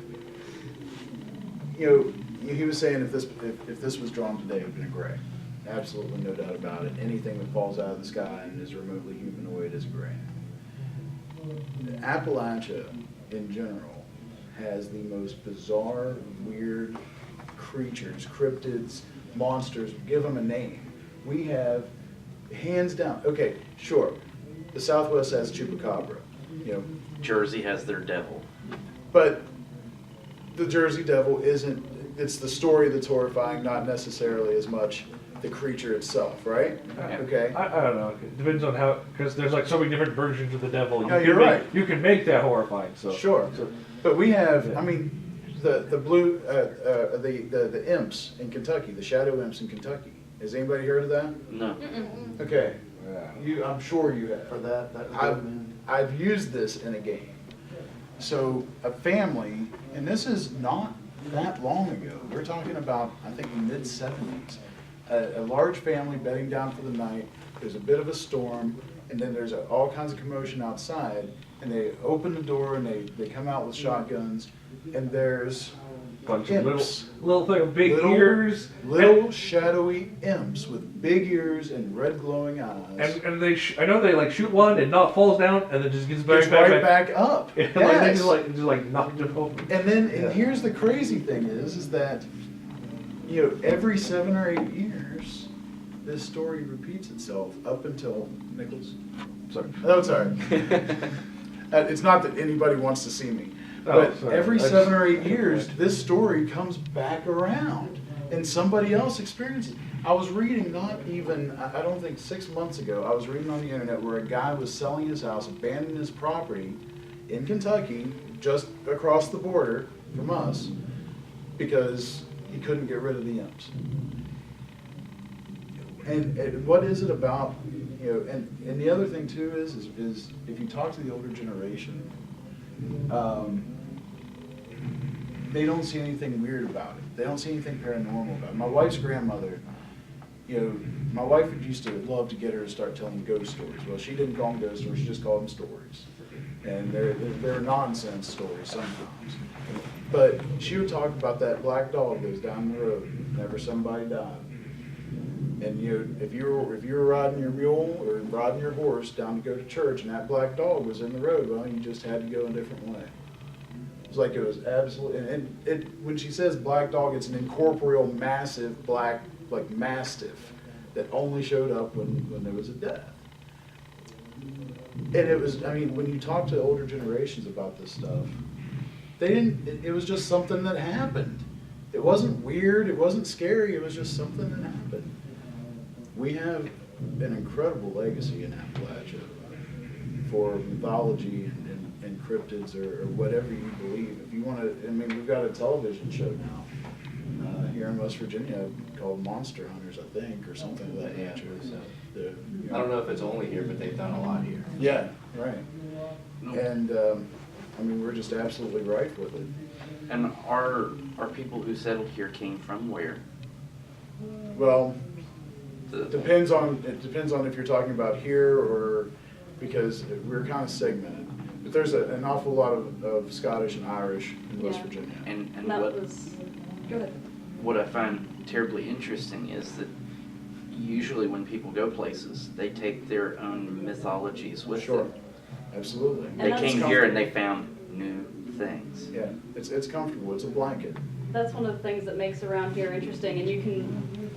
you know, he was saying if this was drawn today, it would have been gray. Absolutely no doubt about it. Anything that falls out of the sky and is remotely humanoid is gray. Appalachia, in general, has the most bizarre, weird creatures, cryptids, monsters. Give them a name. We have, hands down. Okay, sure. The Southwest has chupacabra. You know, Jersey has their devil. but the Jersey Devil isn't, it's the story that's horrifying, not necessarily as much the creature itself, right? Okay. I don't know. It depends on how, because there's like so many different versions of the devil. No, you're right. You can make that horrifying. So Sure. So, But we have, Yeah. I mean, the blue, the imps in Kentucky, the shadow imps in Kentucky. Has anybody heard of that? No. Okay. I'm sure you have. For that I've used this in a game. So a family, and this is not that long ago. We're talking about, I think, mid-70s. A large family bedding down for the night. There's a bit of a storm, and then there's all kinds of commotion outside. And they open the door, and they come out with shotguns, and there's bunch of imps. little thing with big Little- ears. Little shadowy imps with big ears and red glowing eyes. And they, I know they like shoot one and not falls down and then just gets back It's right back up. Yeah, like they Yes. just like knocked it over. And then, Yeah. and here's the crazy thing is that, you know, every 7 or 8 years, this story repeats itself up until Nichols. Sorry. Oh, sorry. It's not that anybody wants to see me, Oh, but sorry. every I just- 7 or 8 years, this story comes back around, and somebody else experiences. I was reading not even, I don't think 6 months ago, I was reading on the internet where a guy was selling his house, abandoning his property in Kentucky, just across the border from us, because he couldn't get rid of the imps. And what is it about, you know, and the other thing too is if you talk to the older generation, they don't see anything weird about it. They don't see anything paranormal about it. My wife's grandmother, you know, my wife used to love to get her to start telling ghost stories. Well, she didn't call them ghost stories, she just called them stories. And they're nonsense stories sometimes. But she would talk about that black dog that was down the road whenever somebody died. And you know, if you were riding your mule or riding your horse down to go to church and that black dog was in the road, well, you just had to go a different way. It was like it was absolutely, and it when she says black dog, it's an incorporeal, massive black, like mastiff, that only showed up when there was a death. And it was, I mean, when you talk to older generations about this stuff, they didn't, it was just something that happened. It wasn't weird, it wasn't scary, it was just something that happened. We have an incredible legacy in Appalachia for mythology and cryptids or whatever you believe. If you want to, I mean, we've got a television show now here in West Virginia called Monster Hunters, I think, or something of that Yeah, nature. so. You I don't know if it's only here, but they've done a lot here. Yeah, right. And I mean, we're just absolutely rife with it. And our people who settled here came from where? Well, The- it depends on if you're talking about here or, because we're kind of segmented. But there's an awful lot of Scottish and Irish in West Yeah. Virginia. And And that was, go ahead. what I find terribly interesting is that usually when people go places, they take their own mythologies with Sure, them. absolutely. They that's came here and they found new things. Yeah, it's comfortable. It's a blanket. That's one of the things that makes around here interesting, and you can,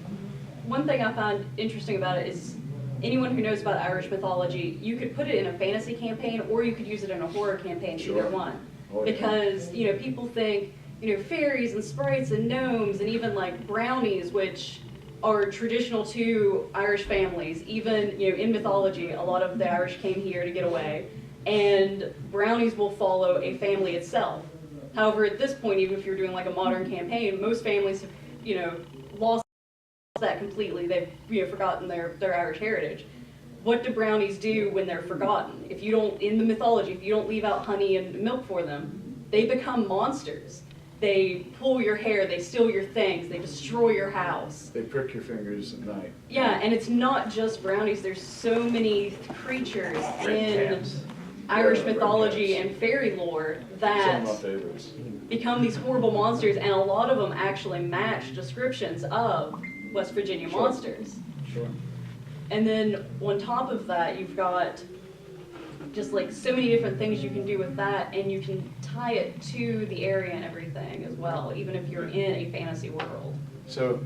one thing I find interesting about it is anyone who knows about Irish mythology, you could put it in a fantasy campaign or you could use it in a horror campaign, Sure. either one. Oh, yeah. Because, you know, people think, you know, fairies and sprites and gnomes and even like brownies, which are traditional to Irish families. Even, you know, in mythology, a lot of the Irish came here to get away, and brownies will follow a family itself. However, at this point, even if you're doing like a modern campaign, most families have, you know, lost that completely. They've, you know, forgotten their Irish heritage. What do brownies do when they're forgotten? If you don't, in the mythology, if you don't leave out honey and milk for them, they become monsters. They pull your hair, they steal your things, they destroy your house. They prick your fingers at night. Yeah, and it's not just brownies. There's so many creatures in caps. Irish Yeah, red mythology caps. and fairy lore Some that of my favorites. become these horrible monsters, and a lot of them actually match descriptions of West Virginia Sure. monsters. Sure. And then on top of that, you've got just like so many different things you can do with that, and you can tie it to the area and everything as well, even if you're in a fantasy world. So,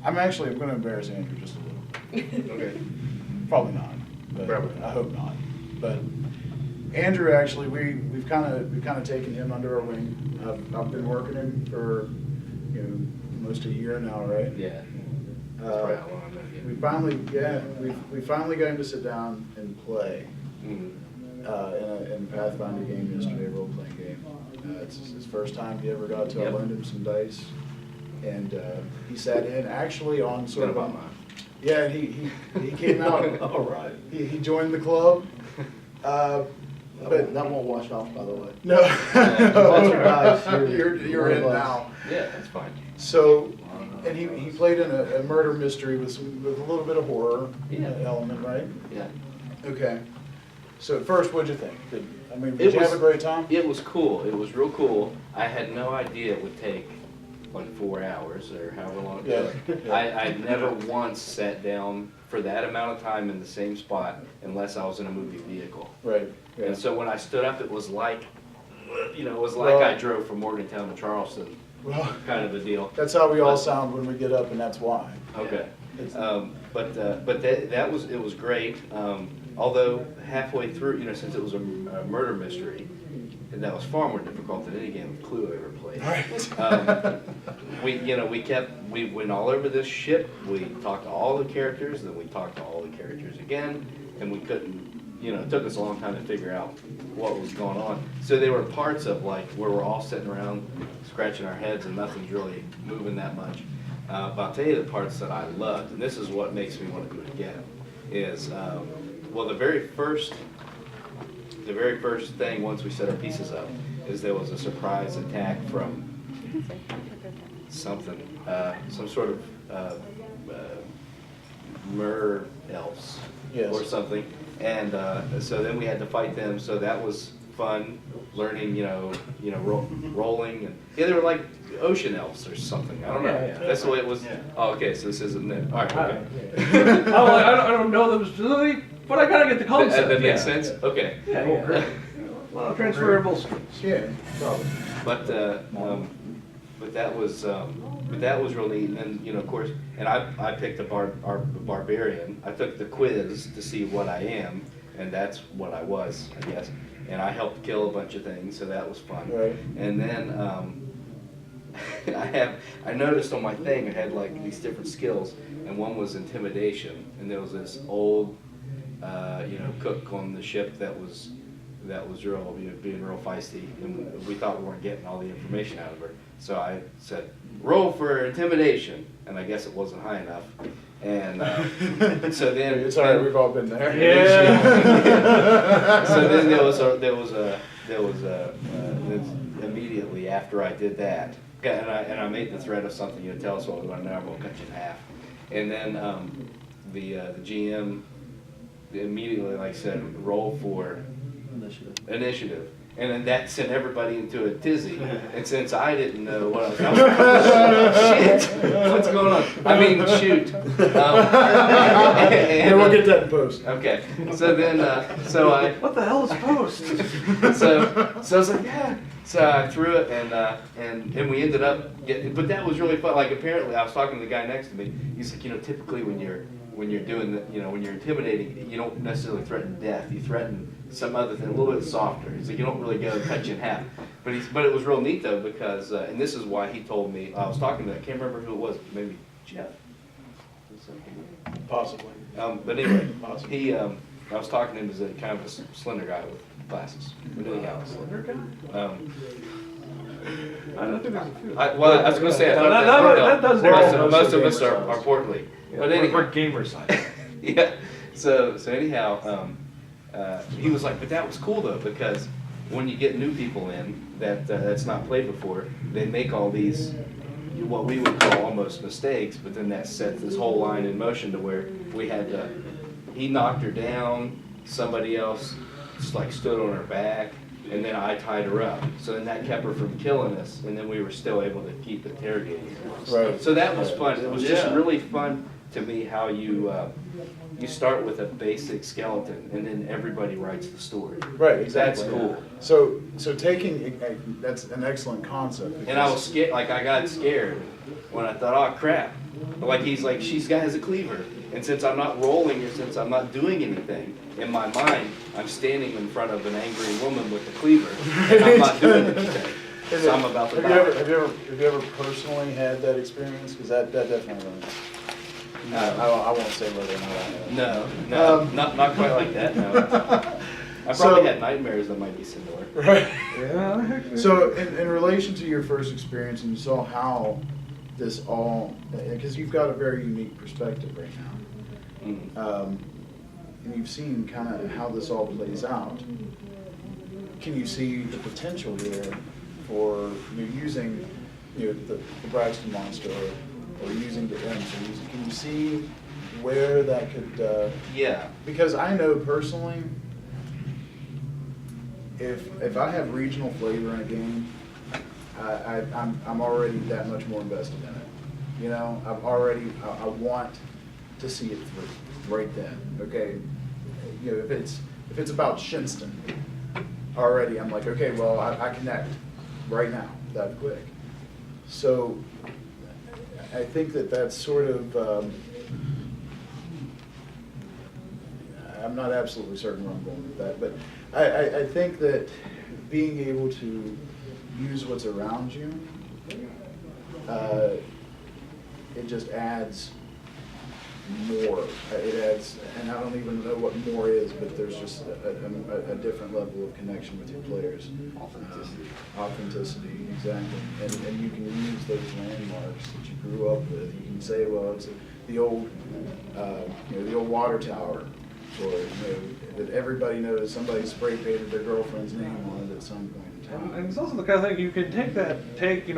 I'm going to embarrass Andrew just a little bit. Okay. Probably not. But Probably not. I hope not. But Andrew, actually, we've kind of taken him under our wing. I've been working him for, you know, almost a year now, right? Yeah. That's probably how long I've been We finally got him to sit down and play Mhm. in a Pathfinder game yesterday, a role-playing game. It's his first time he ever got to. I Yep. loaned him some dice, and he sat in actually on sort of Gonna on buy mine. Yeah, and he came out. All right. He joined the club. But That won't wash off, by the way. no, That's your dice, you're in one of us. now. Yeah, that's fine. So, and he played in a murder mystery with a little bit of horror Yeah. element, right? Yeah. Okay. So first, what'd you think? Did It you have was- a great time? It was cool. It was real cool. I had no idea it would take like 4 hours or however long it took. Yeah. I never once sat down for that amount of time in the same spot unless I was in a movie vehicle. Right. Yeah. And so when I stood up, it was like, you know, it was Well- like I drove from Morgantown to Charleston, Well, kind of a deal. that's how we all sound when we get up, and that's why. Okay. It's- But that was, it was great. Although halfway through, you know, since it was a murder mystery, and that was far more difficult than any game of Clue I ever played. Right. We went all over this ship. We talked to all the characters, then we talked to all the characters again, and we couldn't, you know, it took us a long time to figure out what was going on. So there were parts of like where we're all sitting around scratching our heads and nothing's really moving that much. But I'll tell you the parts that I loved, and this is what makes me want to do it again, is, well, the very first thing once we set our pieces up is there was a surprise attack from something, some sort of mer elves Yes. or something. And so then we had to fight them. So that was fun, learning, rolling, and they were like ocean elves or something. I don't know. Yeah. That's the way it was. Oh, okay. So this isn't it. All right. Okay. I don't know them specifically, but I gotta get the concept. That makes yeah. sense. Okay. Yeah, yeah. A lot of transferable skills. Yeah, probably. But that was real neat. And then of course, and I picked a barbarian. I took the quiz to see what I am, and that's what I was, I guess. And I helped kill a bunch of things, so that was fun. Right. And then I noticed on my thing I had like these different skills, and one was intimidation, and there was this old cook on the ship that was real, being real feisty, and we thought we weren't getting all the information out of her. So I said, roll for intimidation, and I guess it wasn't high enough. And so then It's all right, we've all been there. So then there was immediately after I did that, and I made the threat of something, tell us what we want to know, I'm gonna cut you in half. And then the GM immediately said, roll for initiative. And then that sent everybody into a tizzy. And since I didn't know what I was like, shit, what's going on? I mean, shoot. Yeah, we'll get that in post. Okay. So then, What the hell is post? so I was like, yeah. So I threw it, and we ended up getting. But that was really fun. Like apparently, I was talking to the guy next to me. He's like, typically when you're doing the, when you're intimidating, you don't necessarily threaten death. You threaten some other thing, a little bit softer. He's like, you don't really go and cut you in half. But it was real neat though, because and this is why he told me. I was talking to, I can't remember who it was, maybe Jeff. Possibly. But anyway, I was talking to him as a kind of a slender guy with glasses. But anyhow, Slender guy? I don't think there's a few. I was going to say, I thought that does most of us are portly. Yeah, But anyhow, we're gamer side. yeah. So anyhow, he was like, but that was cool though, because when you get new people in that's not played before, they make all these what we would call almost mistakes, but then that sets this whole line in motion to where we had to. He knocked her down. Somebody else just stood on her back. And then I tied her up. So then that kept her from killing us, and then we were still able to keep interrogating her. Right. So that was fun. It was just really fun to me how you start with a basic skeleton, and then everybody writes the story. Right, exactly. That's cool. So taking, that's an excellent concept. And I was scared, I got scared when I thought, oh crap. She's has a cleaver. And since I'm not rolling or since I'm not doing anything, in my mind, I'm standing in front of an angry woman with a cleaver, and I'm not doing anything. So I'm about to die. Have you ever personally had that experience? Because that definitely. I won't say whether or not I have. No, not quite like that, no. I probably had nightmares that might be similar. Right. Yeah. So in relation to your first experience, and you saw how this all, because you've got a very unique perspective right now. And you've seen kind of how this all plays out. Can you see the potential here for using the Braxton monster or using the imps? Can you see where that could? Yeah. Because I know personally, if I have regional flavor in a game, I'm already that much more invested in it. I want to see it through right then. Okay, if it's about Shinston, already I'm like, okay, well I connect right now that quick. So I think that's sort of I'm not absolutely certain where I'm going with that, but I think that being able to use what's around you, it just adds more. It adds, and I don't even know what more is, but there's just a different level of connection with your players. Authenticity, exactly. And you can use those landmarks that you grew up with. You can say, well, it's the old water tower, or that everybody knows somebody spray painted their girlfriend's name on it at some point in And it's also the kind of thing you can take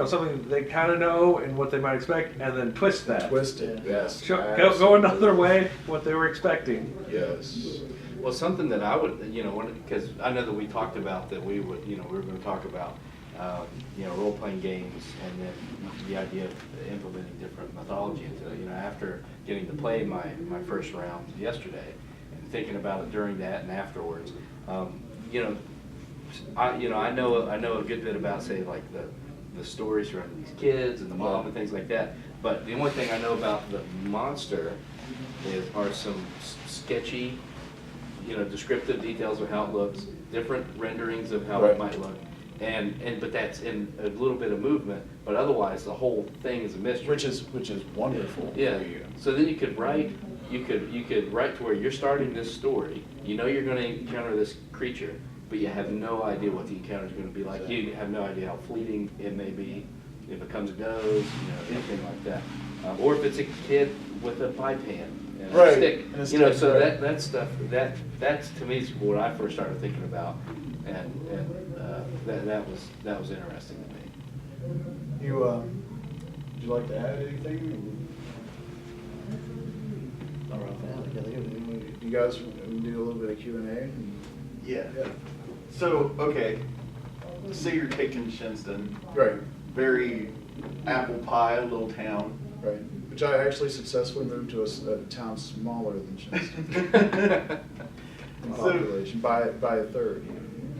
something that they kind of know and what they might expect, and then twist that. Twist it, yes. Go another way, what they were expecting. Yes. Well, something that I would, because I know that we talked about that we would, we were going to talk about, role-playing games, and then the idea of implementing different mythology into it. After getting to play my first round yesterday, and thinking about it during that and afterwards, I know a good bit about, say, like the stories surrounding these kids and the mom and things like that. But the only thing I know about the monster are some sketchy, descriptive details of how it looks, different renderings of how it might look, but that's in a little bit of movement. But otherwise, the whole thing is a mystery. Which is wonderful. Yeah. For you. So then you could write to where you're starting this story. You're going to encounter this creature, but you have no idea what the encounter is going to be like. You have no idea how fleeting it may be, if it comes and goes, anything like that. Or if it's a kid with a pipe hand and a stick, and a stick, so right. that stuff, that's to me is what I first started thinking about, and that was interesting to me. You, would you like to add anything? All right, You guys do a little bit of Q&A? Yeah. So, okay, say you're taking Shinston, Right, very apple pie little town. right. Which I actually successfully moved to a town smaller than Shinston in population by a third.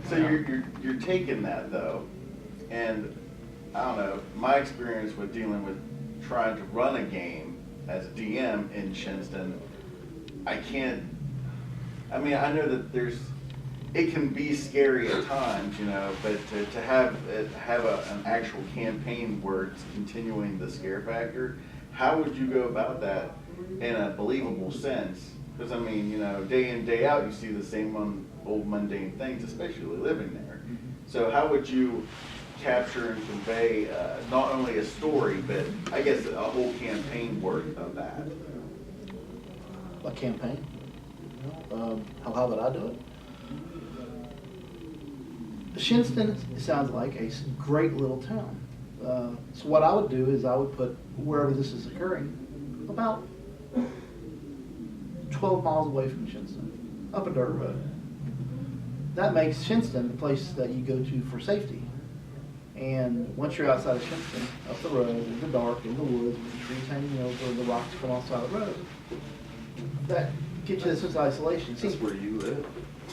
So you're taking that though, and I don't know, my experience with dealing with trying to run a game as a DM in Shinston, I know that it can be scary at times, but to have an actual campaign where it's continuing the scare factor, how would you go about that in a believable sense? Because day in, day out, you see the same old mundane things, especially living there. So how would you capture and convey not only a story, but I guess a whole campaign worth of that? A campaign. How would I do it? Shinston sounds like a great little town. So what I would do is I would put wherever this is occurring about 12 miles away from Shinston, up a dirt road. That makes Shinston the place that you go to for safety. And once you're outside of Shinston, up the road, in the dark, in the woods, with the trees hanging over, the rocks come off the side of the road, that gets you this sense of isolation. That's where you live.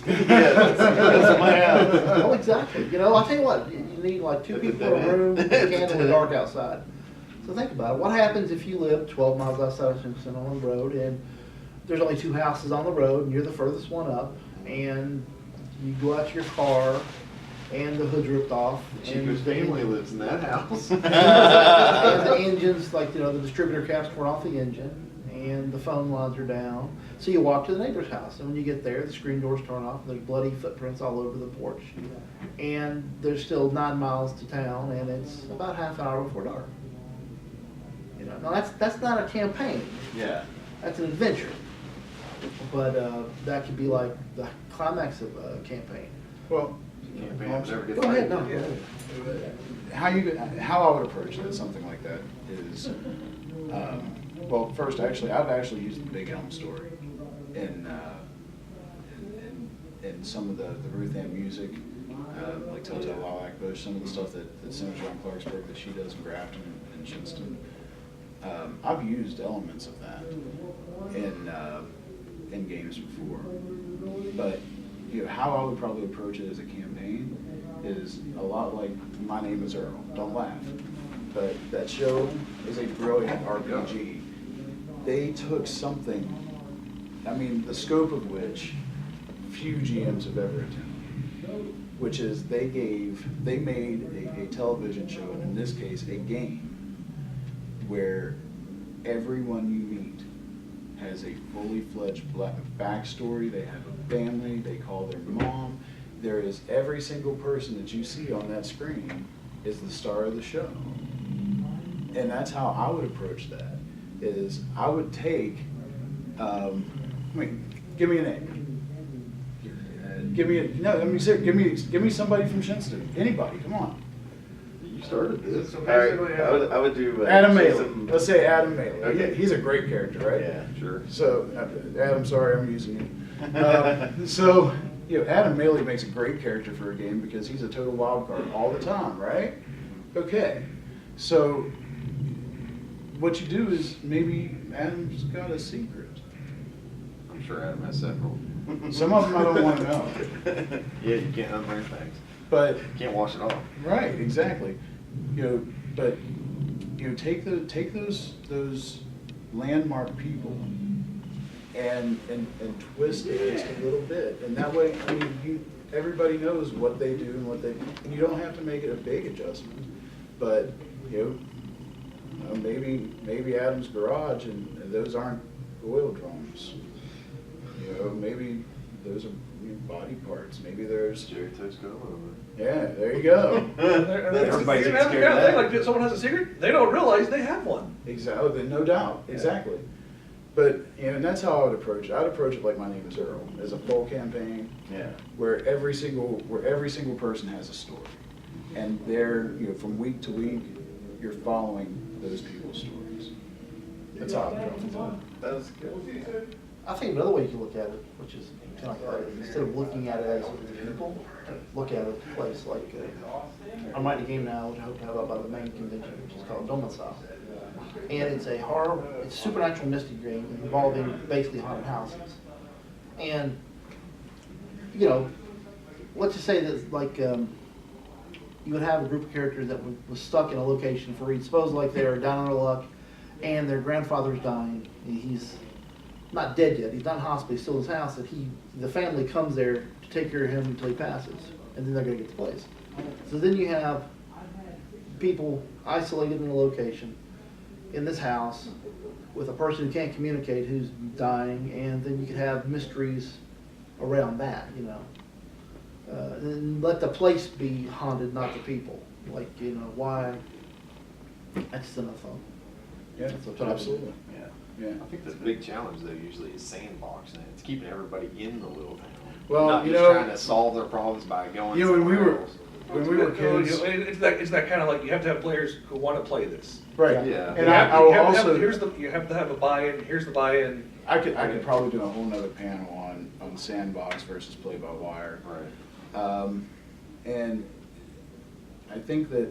Yeah, that's my house. Oh, exactly. I'll tell you what, you need like two people in a room, a candle, and dark outside. So think about it. What happens if you live 12 miles outside of Shinston on the road, and there's only two houses on the road, and you're the furthest one up, and you go out to your car, and the hood's ripped off. The cheapest family lives in that house. And the engine's, the distributor cap's torn off the engine, and the phone lines are down. So you walk to the neighbor's house, and when you get there, the screen door's torn off, and there's bloody footprints all over the porch. And there's still 9 miles to town, and it's about half an hour before dark. Now that's not a campaign. Yeah. That's an adventure. But that could be like the climax of a campaign. Well, Campaign never gets Go ahead, made. yeah. How I would approach something like that is, well, first, actually, I've actually used the Big Elm story in some of the Ruth Ann music, like Telltale Lilac Bush, some of the stuff that Senator John Clarksburg that she does in Grafton and Shinston. I've used elements of that in games before, but how I would probably approach it as a campaign is a lot like My Name is Earl. Don't laugh, but that show is a brilliant RPG. They took something, the scope of which few GMs have ever attempted, which is they made a television show, and in this case a game, where everyone you meet has a fully fledged backstory. They have a family, they call their mom. There is every single person that you see on that screen is the star of the show. And that's how I would approach that, is I would take, give me a name. give me give me somebody from Shinston. Anybody, come on. You started this. So All right, basically, I would do. Adam Jason- Maley. Let's say Adam Maley. Okay. He's a great character, right? Yeah, sure. So, Adam, sorry, I'm using you. So, Adam Maley makes a great character for a game because he's a total wild card all the time, right? Okay. So, what you do is maybe Adam's got a secret. I'm sure Adam has several. Some of them I don't want to know. Yeah, you can't unlearn things. But, Can't wash it off. right, exactly. But take those landmark people and twist it just a little bit, and that way, I mean, everybody knows what they do and you don't have to make it a big adjustment, but maybe Adam's garage and those aren't oil drums. Maybe those are body parts. Maybe there's Stereotypes go over. yeah. There you go. Everybody You takes have the care kind of of thing, that. like someone has a secret, they don't realize they have one. Exactly, no doubt, exactly. But, and that's how I would approach it. I'd approach it like My Name is Earl, as a full campaign Yeah. where every single person has a story. And they're, from week to week, you're following those people's stories. That's how I approach it. That was good. I think another way you can look at it, which is kind of like, instead of looking at it as people, look at it as a place like, I'm writing a game now, which I hope to have out by the main convention, which is called Domicile. And it's a horror, it's a supernatural mystic game involving basically haunted houses. And, let's just say that like, you would have a group of characters that was stuck in a location for each, suppose like they are down on their luck and their grandfather's dying, and he's not dead yet, he's not in hospital, he's still in his house, that the family comes there to take care of him until he passes, and then they're gonna get the place. So then you have people isolated in a location, in this house, with a person who can't communicate who's dying, and then you could have mysteries around that, and let the place be haunted, not the people, like, why, that's just enough fun. Yeah, That's what I would do. absolutely. Yeah. I think the big challenge though usually is sandboxing it. It's keeping everybody in the little town. Well, Not just trying to solve their problems by going when we somewhere were else. when we were kids, It's that kind of like, you have to have players who want to play this. right? Yeah. And I will You have to have- also. you have to have a buy-in, here's the buy-in. I could probably do a whole nother panel on sandbox versus play-by-wire. Right. And I think that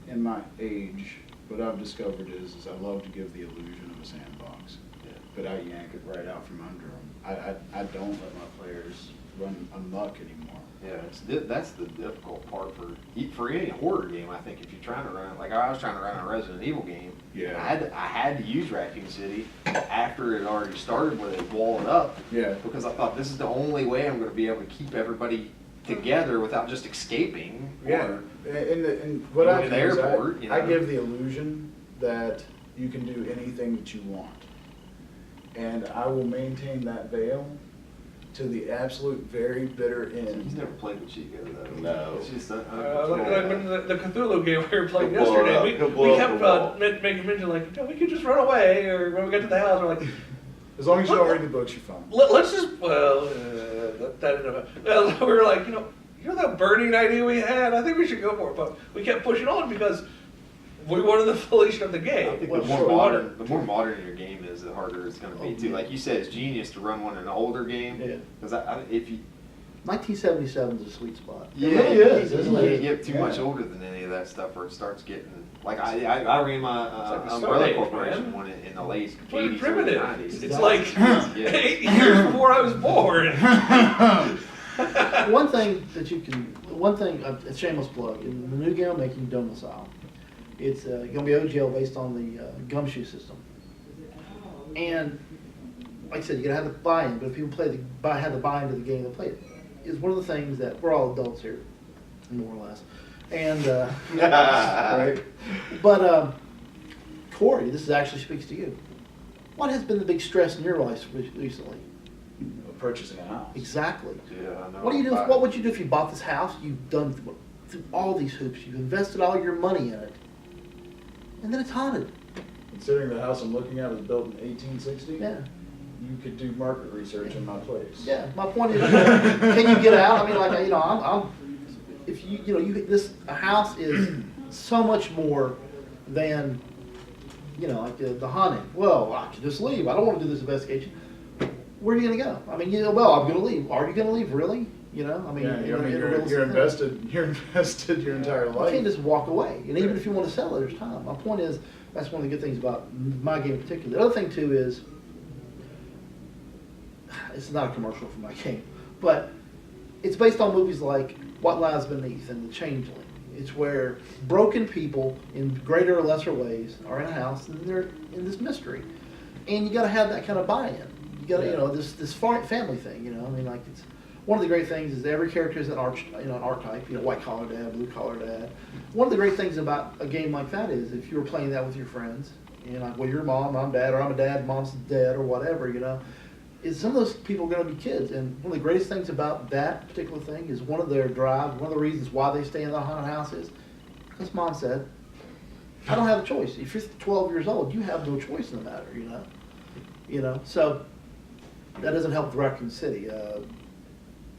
in my age, what I've discovered is I love to give the illusion of a sandbox, Yeah. but I yank it right out from under them. I don't let my players run amok anymore. Yeah, that's the difficult part for any horror game. I think if you're trying to run, like I was trying to run a Resident Evil game, Yeah. I had to use Raccoon City after it already started where they walled it up. Yeah. Because I thought this is the only way I'm going to be able to keep everybody together without just escaping. Yeah, and what Going I to do the is airport, I know. give the illusion that you can do anything that you want. And I will maintain that veil to the absolute very bitter He's end. never played with Chico though. No. It's just Like the Cthulhu game we were playing He'll blow it up. yesterday, He'll we blow up kept the wall. making mention like, we could just run away, or when we get to the house, we're like, As long as you don't read the books, you're fine. let's just, we were like, that burning idea we had, I think we should go for it, but we kept pushing on because we wanted the evolution of the I game. think Well, the more sure. modern, your game is, the harder it's going to be too. Like you said, it's genius to run one in an older game. Yeah. Because if you 1977 is a sweet spot. It really is, you isn't can't it? get too Yeah. much older than any of that stuff, where it starts getting like I ran my like the Stone Umbrella Age, Corporation man. one in the late It's very 80s, primitive. early 90s. It's like Yeah. 8 years before I was born. One thing, a shameless plug, in the new game I'm making, Domicile, it's going to be OGL based on the gumshoe system. And like I said, you got to have the buy-in, but if people have the buy-in to the game, they play it. It's one of the things that, we're all adults here, more or less. And, Right? but Corey, this actually speaks to you. What has been the big stress in your life recently? Purchasing a house. Exactly. Yeah, I know. What do you do? What would you do if you bought this house? You've done through all these hoops. You've invested all your money in it, and then it's haunted. Considering the house I'm looking at was built in 1860. Yeah. you could do market research in my place. Yeah, my point is, can you get out? I mean, like, you know, if a house is so much more than, you know, like the haunting. Well, I can just leave. I don't want to do this investigation. Where are you going to go? I mean, I'm going to leave. Are you going to leave, really? You know, I mean, Yeah, you're you're invested your entire You life. can't just walk away. And even if you want to sell it, there's time. My point is, that's one of the good things about my game in particular. The other thing, too, is, it's not a commercial for my game, but it's based on movies like What Lies Beneath and The Changeling. It's where broken people in greater or lesser ways are in a house and they're in this mystery. And you got to have that kind of buy-in. You got to, you know, this family thing, you know. I mean, like, it's one of the great things is every character is an archetype, you know, white collar dad, blue collar dad. One of the great things about a game like that is if you were playing that with your friends, and like, well, you're mom, I'm dad, or I'm a dad, mom's dad, or whatever, you know, is some of those people are going to be kids. And one of the greatest things about that particular thing is one of their drives, one of the reasons why they stay in the haunted house is because mom said, I don't have a choice. If you're 12 years old, you have no choice in the matter, you know. You know, so that doesn't help with Raccoon City.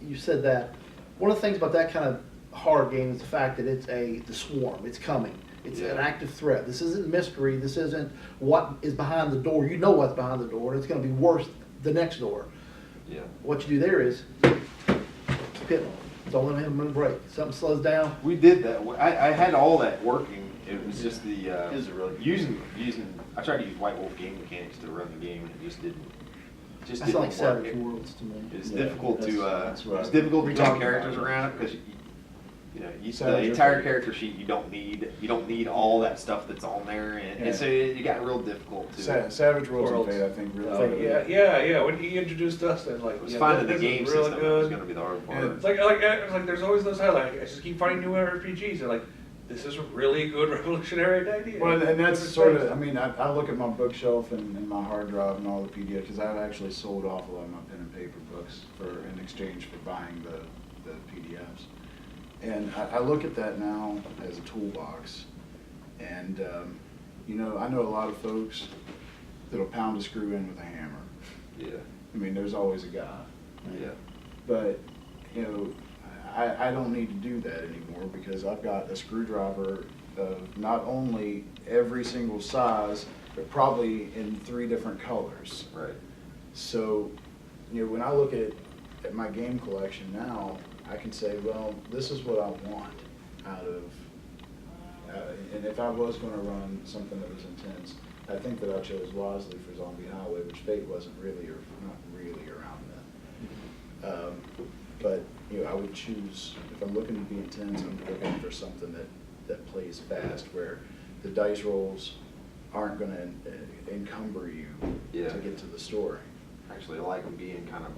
You said that. One of the things about that kind of horror game is the fact that it's the swarm. It's coming. It's an active threat. This isn't mystery. This isn't what is behind the door. You know what's behind the door, and it's going to be worse the next door. Yeah. What you do there is keep hitting them. Don't let him break. Something slows down. We did that. I had all that working. It was just the Is it really? using. I tried to use White Wolf game mechanics to run the game, and it just didn't. That's didn't like work. Savage Worlds to me. It's Yeah, difficult to that's right. it's difficult to We draw talked characters about it. around because the Savage entire Worlds. character sheet you don't need all that stuff that's on there, and Yeah. so it got real difficult to. Savage Worlds and Worlds. Fate, I think, really. Yeah. When he introduced us, and like, It was yeah, finding the this game is really system that was good. going to be the hard part. And It's like there's always those highlights. I just keep finding new RPGs. And like, this is a really good revolutionary idea. Well, and that's sort of, I mean, I look at my bookshelf and my hard drive and all the PDF, because I've actually sold off a lot of my pen and paper books in exchange for buying the PDFs. And I look at that now as a toolbox. And, you know, I know a lot of folks that'll pound a screw in with a hammer. Yeah. I mean, there's always a guy. Yeah. But, you know, I don't need to do that anymore because I've got a screwdriver of not only every single size, but probably in 3 different colors. Right. So, you know, when I look at my game collection now, I can say, well, this is what I want out of, and if I was going to run something that was intense, I think that I chose wisely for Zombie Highway, which Fate wasn't really, or not really around then. But, you know, I would choose, if I'm looking to be intense, I'm looking for something that plays fast, where the dice rolls aren't going to encumber you Yeah. to get to the story. Actually, I like them being kind of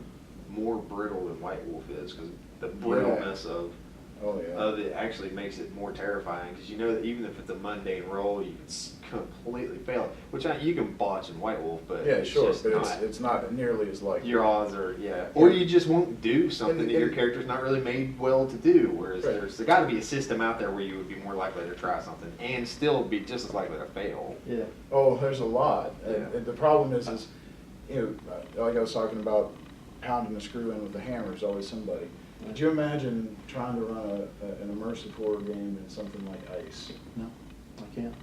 more brittle than White Wolf is because the brittleness of Oh, yeah. it actually makes it more terrifying because you know that even if it's a mundane roll, you can completely fail it. Which you can botch in White Wolf, but Yeah, it's sure, just but not. it's not nearly as likely. Your odds are, or you just won't do something And- that your and- character's not really made well to do. Whereas Right. there's got to be a system out there where you would be more likely to try something and still be just as likely to fail. Yeah. Oh, there's a lot. Yeah. And the problem is, you know, like I was talking about pounding a screw in with a hammer is always somebody. Could you imagine trying to run an immersive horror game in something like Ice? No, I can't.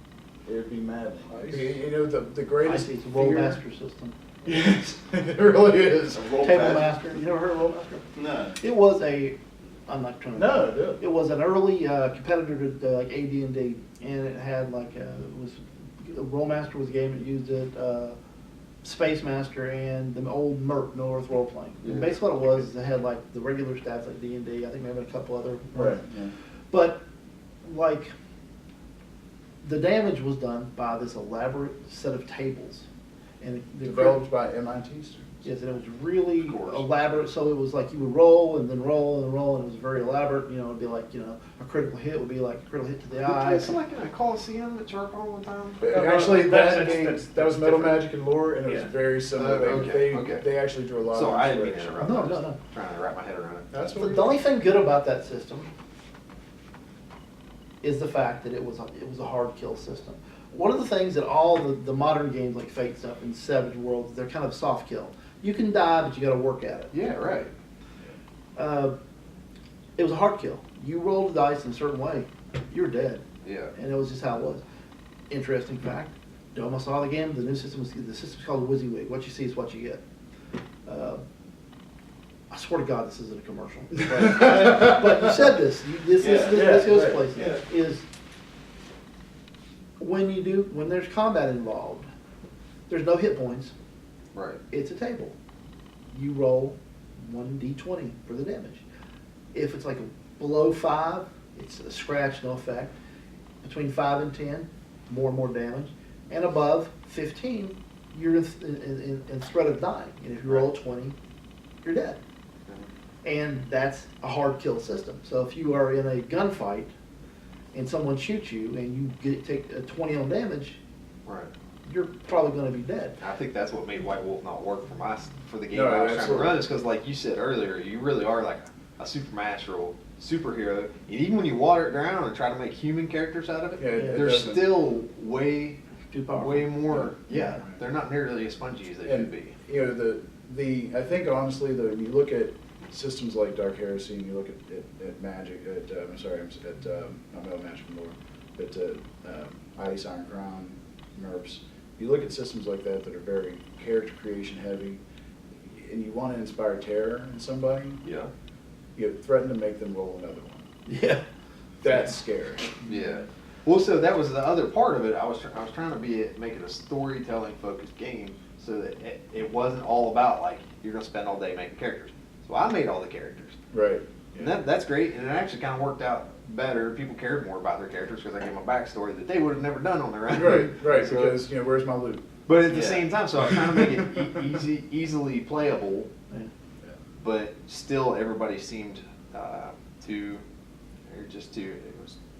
It'd be maddening. Ice? You know, the I greatest see, it's a fear- Rollmaster system. Yes, it really is. Table Master. You never heard of Rollmaster? No. It was I'm not trying to. No, do it. It was an early competitor to like AD&D, and it had Rollmaster was a game that used it. Space Master and the old Merc, No Earth Role Playing. Yeah. Basically, what it was is it had like the regular stats like D&D. I think maybe a couple other. Right, yeah. But like the damage was done by this elaborate set of tables, and Developed by MIT students. Yes, and it was really Of course. elaborate. So it was like you would roll and then roll and roll, and it was very elaborate. You know, it'd be like, you know, a critical hit would be like a critical hit to the eye. It's like in a Coliseum at CharCon one time. Actually, that that's was Metal different. Magic and Lore, and it was Yeah. very similar. Okay. They actually drew a lot So of I didn't mean to inspiration. interrupt. No, I was no, no. Trying to wrap my head around it. That's The, what the only thing good about that system is the fact that it was a hard kill system. One of the things that all the modern games like Fate stuff and Savage Worlds, they're kind of soft kill. You can die, but you got to work at it. Yeah, right. It was a hard kill. You rolled the dice in a certain way, you're dead. Yeah. And it was just how it was. Interesting fact. Doma saw the game. The new system was the system's called WYSIWYG. What you see is what you get. I swear to God, this isn't a commercial. But you said this. This goes places. yeah. Is when there's combat involved, there's no hit points. Right. It's a table. You roll 1d20 for the damage. If it's like below 5, it's a scratch, no effect. Between 5 and 10, more and more damage. And above 15, you're in threat of dying. And if you roll a 20, you're dead. And that's a hard kill system. So if you are in a gunfight and someone shoots you and you take a 20 on damage, Right. you're probably going to be dead. I think that's what made White Wolf not work for the game No, I was trying to absolutely. run, is because, like you said earlier, you really are like a supernatural superhero. And even when you water it down and try to make human characters out of it, Yeah, it they're doesn't- still way Too powerful. more. Yeah. They're not nearly as spongy as they should And, be. you know, I think honestly, though, when you look at systems like Dark Heresy, and you look at Magic, not Metal Magic anymore, but Ice, Iron Crown, MERPs, you look at systems like that are very character creation heavy, and you want to inspire terror in somebody, Yeah. you threaten to make them roll another one. Yeah. That's scary. Yeah. Well, so that was the other part of it. I was trying to make it a storytelling focused game, so that it wasn't all about like you're gonna spend all day making characters. So I made all the characters, Right. and that's great. And it actually kind of worked out better. People cared more about their characters because I gave them a backstory that they would have never done on their own. Right, So- because, where's my loot? But at the Yeah. same time, so I was trying to make it easily playable, but still everybody seemed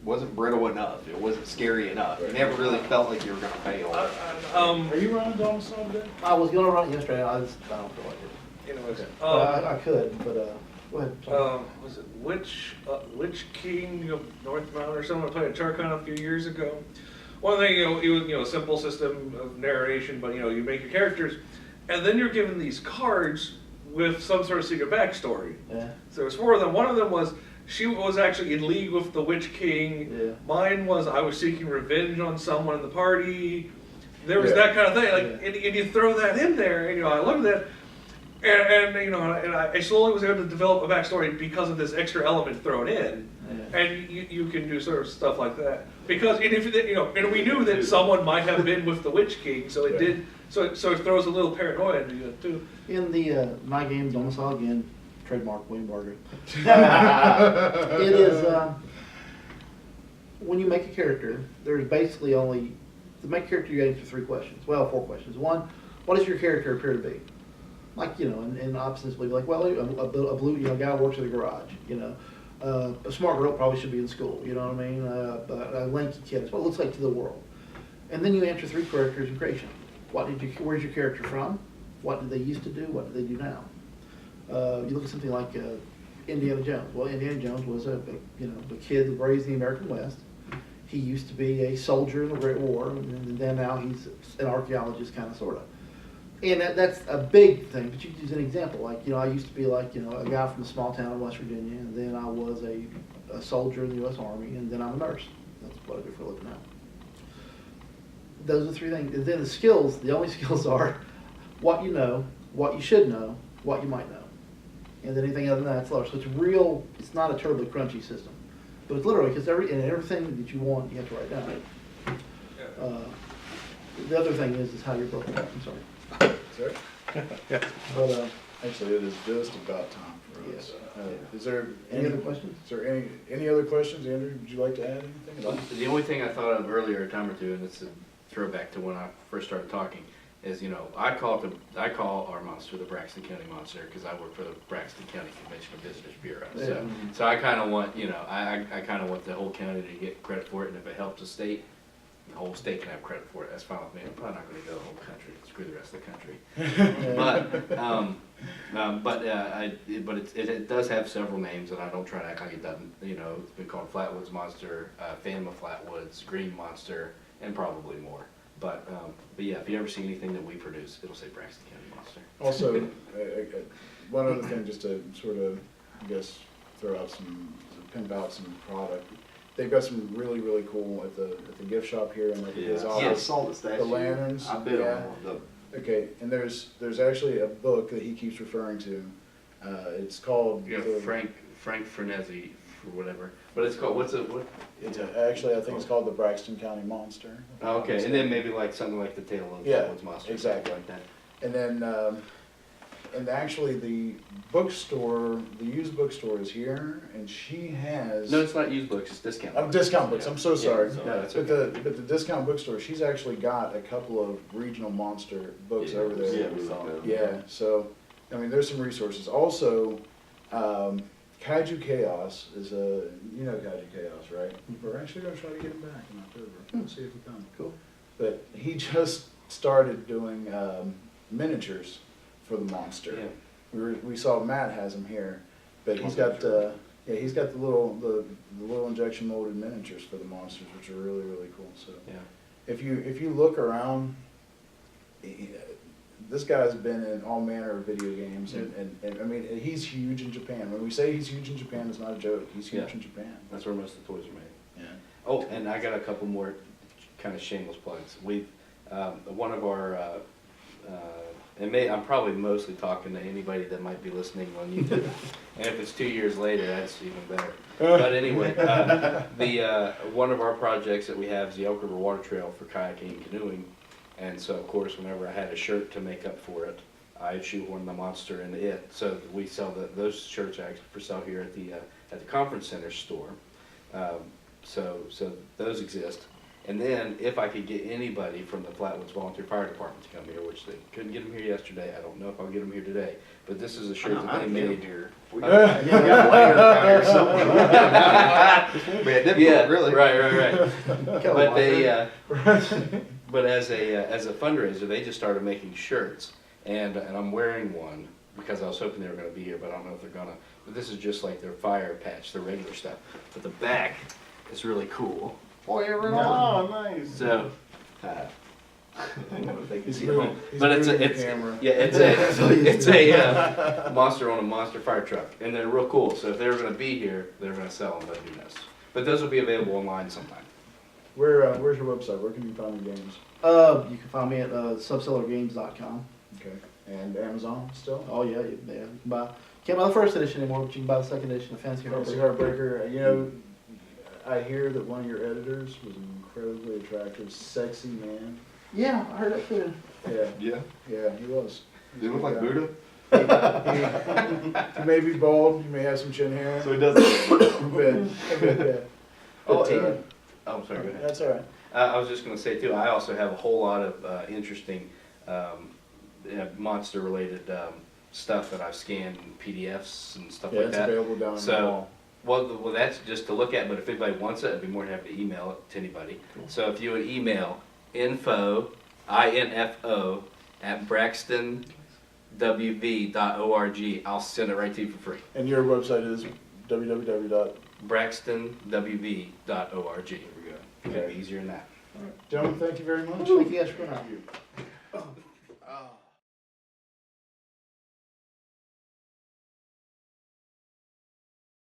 wasn't brittle enough. It wasn't scary enough. You never really felt like you were gonna fail. Are you running Domicile today? I was going to run it yesterday. I don't feel like it. Anyways, I could, but go ahead. Sorry. was it Witch King of North Mountain or someone played a CharCon a few years ago? One thing, it was a simple system of narration, but you make your characters, and then you're given these cards with some sort of secret backstory. Yeah. So there was 4 of them. One of them was she was actually in league with the Witch King. Yeah. Mine was I was seeking revenge on someone in the party. There was Yeah. that kind of thing. Like, and you throw that in there, and I looked at that, and I slowly was able to develop a backstory because of this extra element thrown in. Yeah. And you can do sort of stuff like that because and we knew that someone might have been with the Witch King, so it Yeah. did. So it throws a little paranoia into you too. In the my game, Domicile again, trademark William Bargo. It is when you make a character, there's basically only to make a character you answer 3 questions. Well, 4 questions. One, what does your character appear to be? Like in opposites, believe like a blue guy who works at a garage. A smart girl probably should be in school. You know what I mean? A lanky kid. That's what it looks like to the world. And then you answer 3 characters in creation. Where's your character from? What did they used to do? What do they do now? You look at something like Indiana Jones. Well, Indiana Jones was a kid raised in the American West. He used to be a soldier in the Great War, and then now he's an archaeologist, kind of, sort of. And that's a big thing. But you can use an example. Like, I used to be like, a guy from a small town in West Virginia, and then I was a soldier in the U.S. Army, and then I'm a nurse. That's what I do for a living now. Those are 3 things. And then the skills, the only skills are what you know, what you should know, what you might know. And then anything other than that, it's lower. So it's not a terribly crunchy system. But it's literally, because everything that you want, you have to write down. The other thing is how you're broken up. I'm sorry. Sorry? But, Actually, it is just about time for us. Is there any other questions? Is there any other questions, Andrew? Would you like to add anything? at all? The only thing I thought of earlier a time or two, and it's a throwback to when I first started talking, is I call our monster the Braxton County Monster because I work for the Braxton County Convention and Visitors Bureau. So I kind of want I kind of want the whole county to get credit for it, and if it helps the state, the whole state can have credit for it. That's fine with me. I'm probably not going to go the whole country. Screw the rest of the country. But it does have several names, and I don't try to act like it doesn't. It's been called Flatwoods Monster, Phantom of Flatwoods, Green Monster, and probably more. But yeah, if you ever see anything that we produce, it'll say Braxton County Monster. monster. Also, one other thing, just to sort of, I guess, throw out pimp out some product. They've got some really, really cool at the gift shop here and like his I office. saw the statue. The lanterns, I bid yeah. on the. Okay, and there's actually a book that he keeps referring to. It's called. You got Frank Frenesi for whatever, but it's called, what? Actually, I think it's called the Braxton County Monster. Oh, okay, and then maybe like something like the Tale of Yeah, Flatwoods Monster. exactly. Like that. And then, and actually the bookstore, the used bookstore is here, and she has. No, it's not used books, it's discount. Discount books, I'm so sorry. Yeah, no, that's But okay. the discount bookstore, she's actually got a couple of regional monster books over there. Yeah, we saw that. Yeah, so, I mean, there's some resources. Also, Kaiju Chaos is you know Kaiju Chaos, right? We're actually gonna try to get him back in October. We'll see if we can. Cool. But he just started doing miniatures for the monster. Yeah. We saw Matt has them here, but he's got he's got the little injection molded miniatures for the monsters, which are really, really cool. So Yeah. if you look around, this guy's been in all manner of video games, and I mean, he's huge in Japan. When we say he's huge in Japan, it's not a joke. He's huge Yeah. in Japan. That's where most of the toys are made. Yeah. Oh, and I got a couple more kind of shameless plugs. We've, one of our, I'm probably mostly talking to anybody that might be listening on YouTube. And if it's 2 years later, that's even better. But anyway, one of our projects that we have is the Elk River Water Trail for kayaking and canoeing. And so, of course, whenever I had a shirt to make up for it, I shoehorned the monster into it. So we sell those shirts actually for sale here at the conference center store. So those exist. And then if I could get anybody from the Flatwoods Volunteer Fire Department to come here, which they couldn't get them here yesterday, I don't know if I'll get them here today, but this is a shirt that they made. here. We got layers down here somewhere. This won't be a difficult, Yeah, really. right. But they, but as a fundraiser, they just started making shirts, and I'm wearing one because I was hoping they were going to be here, but I don't know if they're gonna. But this is just like their fire patch, their regular stuff. But the back is really cool. Oh, nice. So, I don't know if they can He's see moving- it, he's but it's moving the it's camera. yeah, it's a monster on a monster fire truck, and they're real cool. So if they were going to be here, they're going to sell them, but who knows? But those will be available online sometime. Where's your website? Where can you find your games? You can find me at subsellergames.com. Okay. And Amazon still? Oh yeah, you can't buy the first edition anymore, but you can buy the second edition of Fantasy Fantasy Heartbreaker. Heartbreaker. You know, I hear that one of your editors was an incredibly attractive, sexy man. Yeah, I heard that too. Yeah, he was. Do you look like Buddha? He may be bald, he may have some chin hair. So he doesn't. Yeah. Oh, But, and, I'm sorry, go ahead. That's all right. I was just going to say too, I also have a whole lot of interesting monster-related stuff that I've scanned PDFs and stuff Yeah, like it's that. available down in the So, hall. well, that's just to look at, but if anybody wants it, I'd be more than happy to email it to anybody. So if you would email info, I-N-F-O, at braxtonwv.org, I'll send it right to you for free. And your website is www. braxtonwv.org. Here we go. It'd Okay. be easier than that. Gentlemen, thank you very much. Thank you guys for coming out.